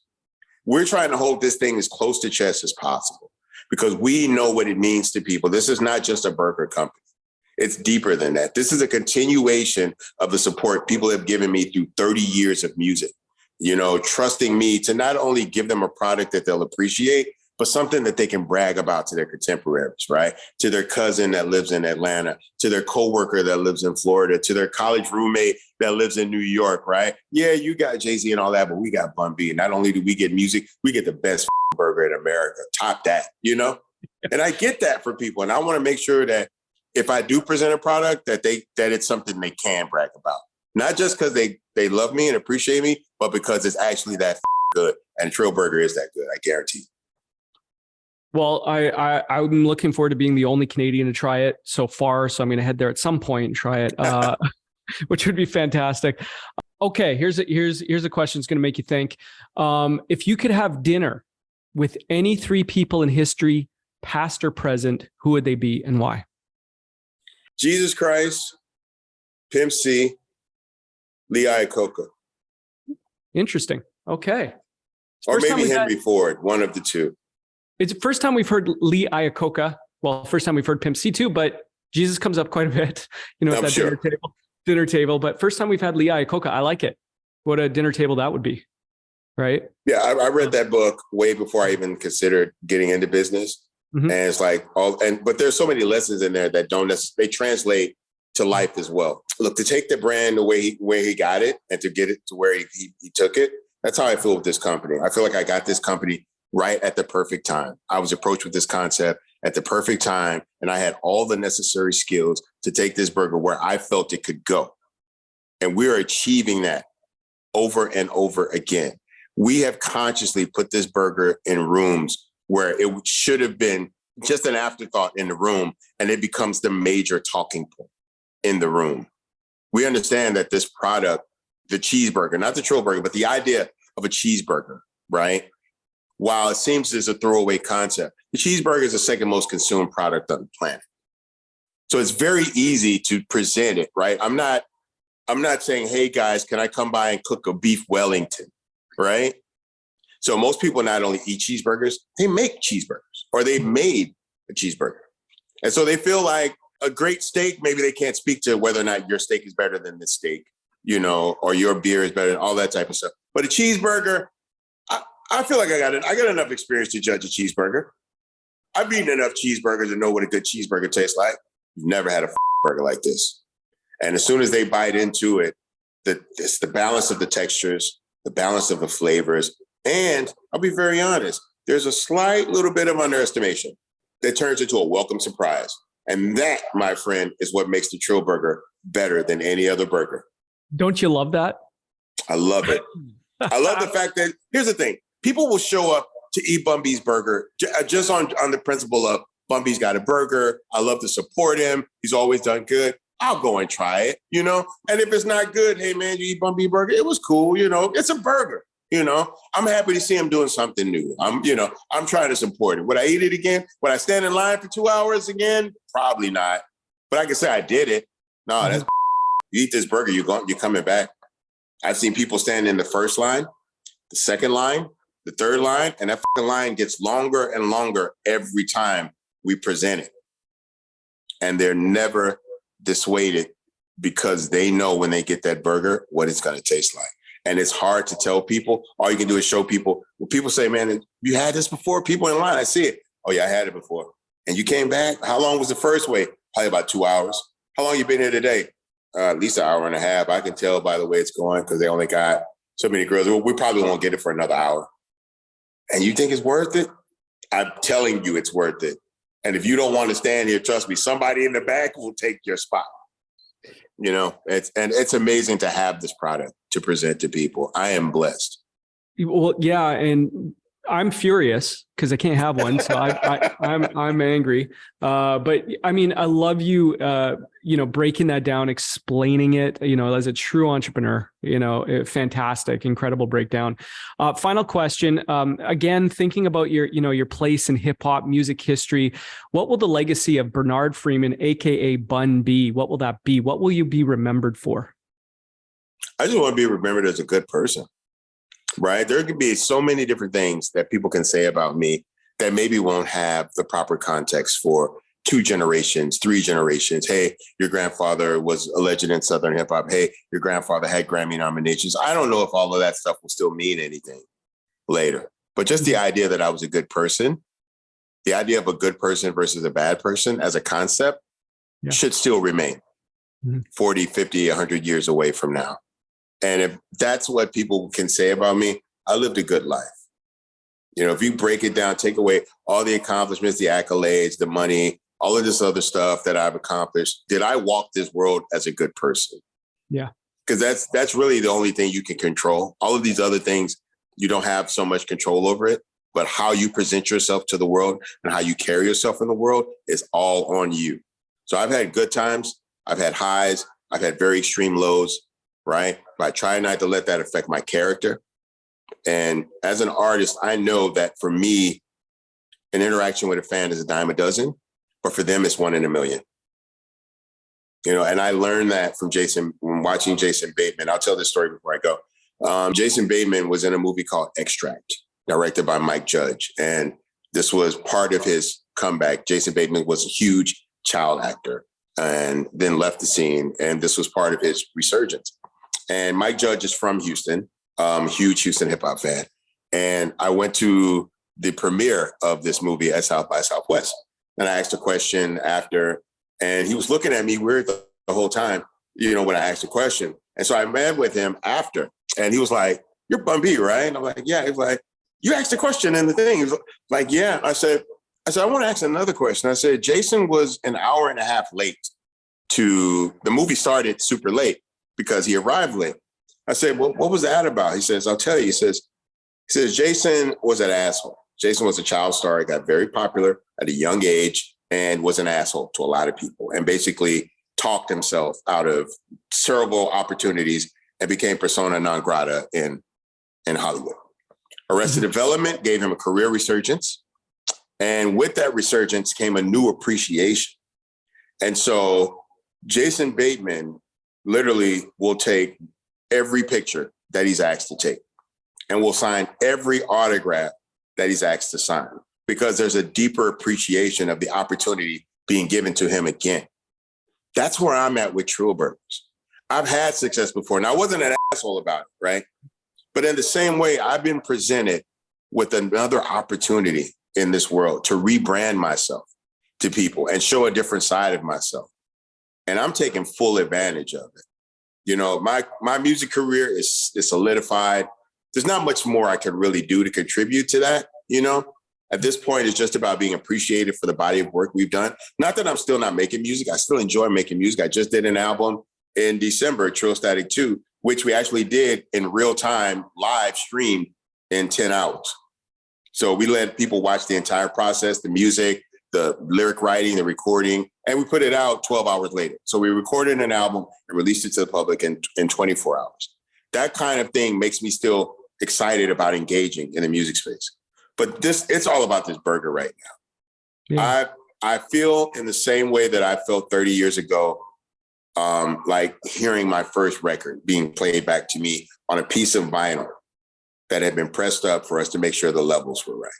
We're trying to hold this thing as close to chest as possible because we know what it means to people. This is not just a burger company. It's deeper than that. This is a continuation of the support people have given me through 30 years of music. Trusting me to not only give them a product that they'll appreciate, but something that they can brag about to their contemporaries, right? To their cousin that lives in Atlanta, to their coworker that lives in Florida, to their college roommate that lives in New York, right? Yeah, you got Jay-Z and all that, but we got Bun B. Not only do we get music, we get the best burger in America. Top that, And I get that for people. And I want to make sure that if I do present a product, that it's something they can brag about. Not just because they love me and appreciate me, but because it's actually that good. And Trill Burger is that good, I guarantee. Well, I'm looking forward to being the only Canadian to try it so far. So I'm going to head there at some point and try it, which would be fantastic. Okay, here's a question that's going to make you think. If you could have dinner with any three people in history, past or present, who would they be and why? Jesus Christ, Pimp C, Lee Iacocca. Interesting. Okay. Or maybe Henry Ford, one of the two. It's the first time we've heard Lee Iacocca. Well, first time we've heard Pimp C too, but Jesus comes up quite a bit, at that sure. dinner table. But first time we've had Lee Iacocca. I like it. What a dinner table that would be. Right? Yeah, I read that book way before I even considered getting into business. Mm-hmm. And it's like but there's so many lessons in there that don't necessarily translate to life as well. Look, to take the brand the way he got it and to get it to where he took it, that's how I feel with this company. I feel like I got this company right at the perfect time. I was approached with this concept at the perfect time, and I had all the necessary skills to take this burger where I felt it could go. And we're achieving that over and over again. We have consciously put this burger in rooms where it should have been just an afterthought in the room, and it becomes the major talking point. in the room. We understand that this product, the cheeseburger, not the Trill Burger, but the idea of a cheeseburger, right? While it seems as a throwaway concept, the cheeseburger is the second most consumed product on the planet. So it's very easy to present it, right? I'm not saying, hey guys, can I come by and cook a beef Wellington, right? So most people not only eat cheeseburgers, they make cheeseburgers, or they made a cheeseburger. And so they feel like a great steak, maybe they can't speak to whether or not your steak is better than this steak, you know, or your beer is better, all that type of stuff. But a cheeseburger, I feel like I got enough experience to judge a cheeseburger. I've eaten enough cheeseburgers to know what a good cheeseburger tastes like. You've never had a burger like this. And as soon as they bite into it, it's the balance of the textures, the balance of the flavors. And I'll be very honest, there's a slight little bit of underestimation that turns into a welcome surprise. And that, my friend, is what makes the Trill Burger better than any other burger. Don't you love that? I love it. I love the fact that, here's the thing, people will show up to eat Bun B's burger just on the principle of Bun B's got a burger. I love to support him. He's always done good. I'll go and try it, you know? And if it's not good, hey man, you eat Bun B burger? It was cool, you know? It's a burger, you know? I'm happy to see him doing something new. I'm trying to support it. Would I eat it again? Would I stand in line for 2 hours again? Probably not. But I can say I did it. No, that's you eat this burger, you're coming back. I've seen people stand in the first line, the second line, the third line, and that line gets longer and longer every time we present it. And they're never dissuaded because they know when they get that burger, what it's going to taste like. And it's hard to tell people. All you can do is show people. When people say, man, you had this before? People in line, I see it. Oh yeah, I had it before. And you came back? How long was the first wait? Probably about 2 hours. How long you been here today? At least an hour and a half. I can tell by the way it's going because they only got so many grills. We probably won't get it for another hour. And you think it's worth it? I'm telling you it's worth it. And if you don't want to stand here, trust me, somebody in the back will take your spot. You know, it's amazing to have this product to present to people. I am blessed. Well, yeah, and I'm furious because I can't have one, so I'm angry. But I mean, I love you, breaking that down, explaining it. You know, as a true entrepreneur, fantastic, incredible breakdown. Final question. Again, thinking about your place in hip hop music history, what will the legacy of Bernard Freeman, aka Bun B, what will that be? What will you be remembered for? I just want to be remembered as a good person. Right? There could be so many different things that people can say about me that maybe won't have the proper context for 2 generations, 3 generations. Hey, your grandfather was a legend in Southern hip hop. Hey, your grandfather had Grammy nominations. I don't know if all of that stuff will still mean anything later. But just the idea that I was a good person, the idea of a good person versus a bad person as a concept should still remain 40, 50, 100 years away from now. And if that's what people can say about me, I lived a good life. If you break it down, take away all the accomplishments, the accolades, the money, all of this other stuff that I've accomplished, did I walk this world as a good person? Yeah. Because that's really the only thing you can control. All of these other things, you don't have so much control over it, but how you present yourself to the world and how you carry yourself in the world is all on you. So I've had good times. I've had highs. I've had very extreme lows. Right? But I try not to let that affect my character. And as an artist, I know that for me, an interaction with a fan is a dime a dozen, but for them, it's 1 in a million. And I learned that from when watching Jason Bateman. I'll tell this story before I go. Jason Bateman was in a movie called Extract, directed by Mike Judge. And this was part of his comeback. Jason Bateman was a huge child actor and then left the scene. And this was part of his resurgence. And Mike Judge is from Houston, huge Houston hip hop fan. And I went to the premiere of this movie at South by Southwest. And I asked a question after, and he was looking at me weird the whole time, when I asked a question. And so I met with him after, and he was like, "You're Bun B, right?" And I'm like, "Yeah." He was like, "You asked a question in the thing." He was like, "Yeah." I said, I want to ask another question. I said, Jason was an hour and a half late to, the movie started super late because he arrived late. I said, well, what was that about? He says, I'll tell you. He says, Jason was an asshole. Jason was a child star, got very popular at a young age and was an asshole to a lot of people. And basically talked himself out of terrible opportunities and became persona non grata in Hollywood. Arrested Development gave him a career resurgence. And with that resurgence came a new appreciation. And so Jason Bateman literally will take every picture that he's asked to take and will sign every autograph that he's asked to sign, because there's a deeper appreciation of the opportunity being given to him again. That's where I'm at with Trill Burgers. I've had success before, and I wasn't an asshole about it, right? But in the same way, I've been presented with another opportunity in this world to rebrand myself to people and show a different side of myself. And I'm taking full advantage of it. You know, my music career is solidified. There's not much more I could really do to contribute to that, you know? At this point, it's just about being appreciated for the body of work we've done. Not that I'm still not making music. I still enjoy making music. I just did an album in December, Trillstatic 2, which we actually did in real time, live streamed in 10 hours. So we let people watch the entire process, the music, the lyric writing, the recording, and we put it out 12 hours later. So we recorded an album and released it to the public in 24 hours. That kind of thing makes me still excited about engaging in the music space. But it's all about this burger right now. Yeah. I feel in the same way that I felt 30 years ago, like hearing my first record being played back to me on a piece of vinyl that had been pressed up for us to make sure the levels were right.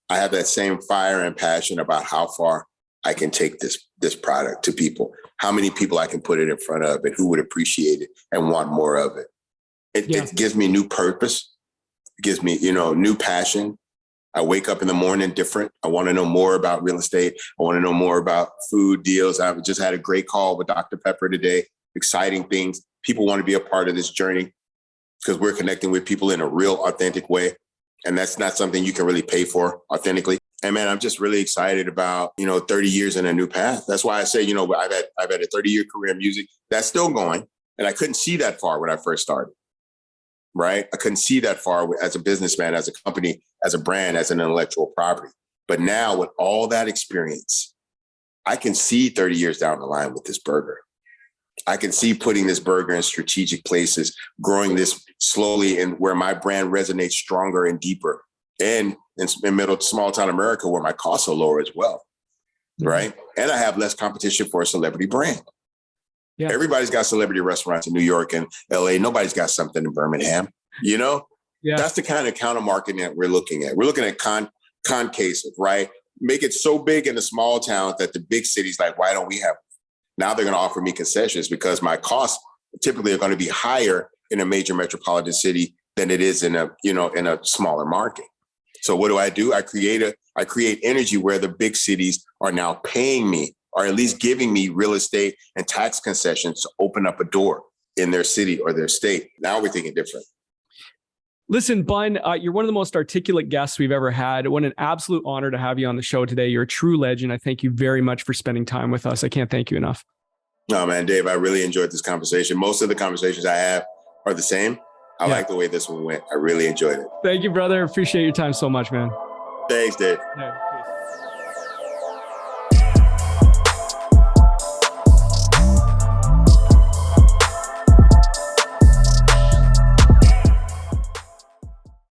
I have that same fire and passion about how far I can take this product to people, how many people I can put it in front of and who would appreciate it and want more of it. It gives me new purpose. It gives me, new passion. I wake up in the morning different. I want to know more about real estate. I want to know more about food deals. I just had a great call with Dr. Pepper today. Exciting things. People want to be a part of this journey because we're connecting with people in a real, authentic way. And that's not something you can really pay for authentically. And man, I'm just really excited about, 30 years in a new path. That's why I say, I've had a 30-year career in music that's still going. And I couldn't see that far when I first started, right? I couldn't see that far as a businessman, as a company, as a brand, as an intellectual property. But now with all that experience, I can see 30 years down the line with this burger. I can see putting this burger in strategic places, growing this slowly and where my brand resonates stronger and deeper. And in middle small town America, where my costs are lower as well, right? And I have less competition for a celebrity brand. Yeah. Everybody's got celebrity restaurants in New York and LA. Nobody's got something in Birmingham, Yeah. That's the kind of counter marketing that we're looking at. We're looking at concasive, right? Make it so big in the small towns that the big cities like, why don't we have? Now they're going to offer me concessions because my costs typically are going to be higher in a major metropolitan city than it is in a smaller market. So what do? I create energy where the big cities are now paying me, or at least giving me real estate and tax concessions to open up a door in their city or their state. Now we're thinking different. Listen, Bun, you're one of the most articulate guests we've ever had. What an absolute honor to have you on the show today. You're a true legend. I thank you very much for spending time with us. I can't thank you enough. No, man, Dave, I really enjoyed this conversation. Most of the conversations I have are the same. I like the way this one went. I really enjoyed it. Thank you, brother. Appreciate your time so much, man. Thanks, Dave. Yeah.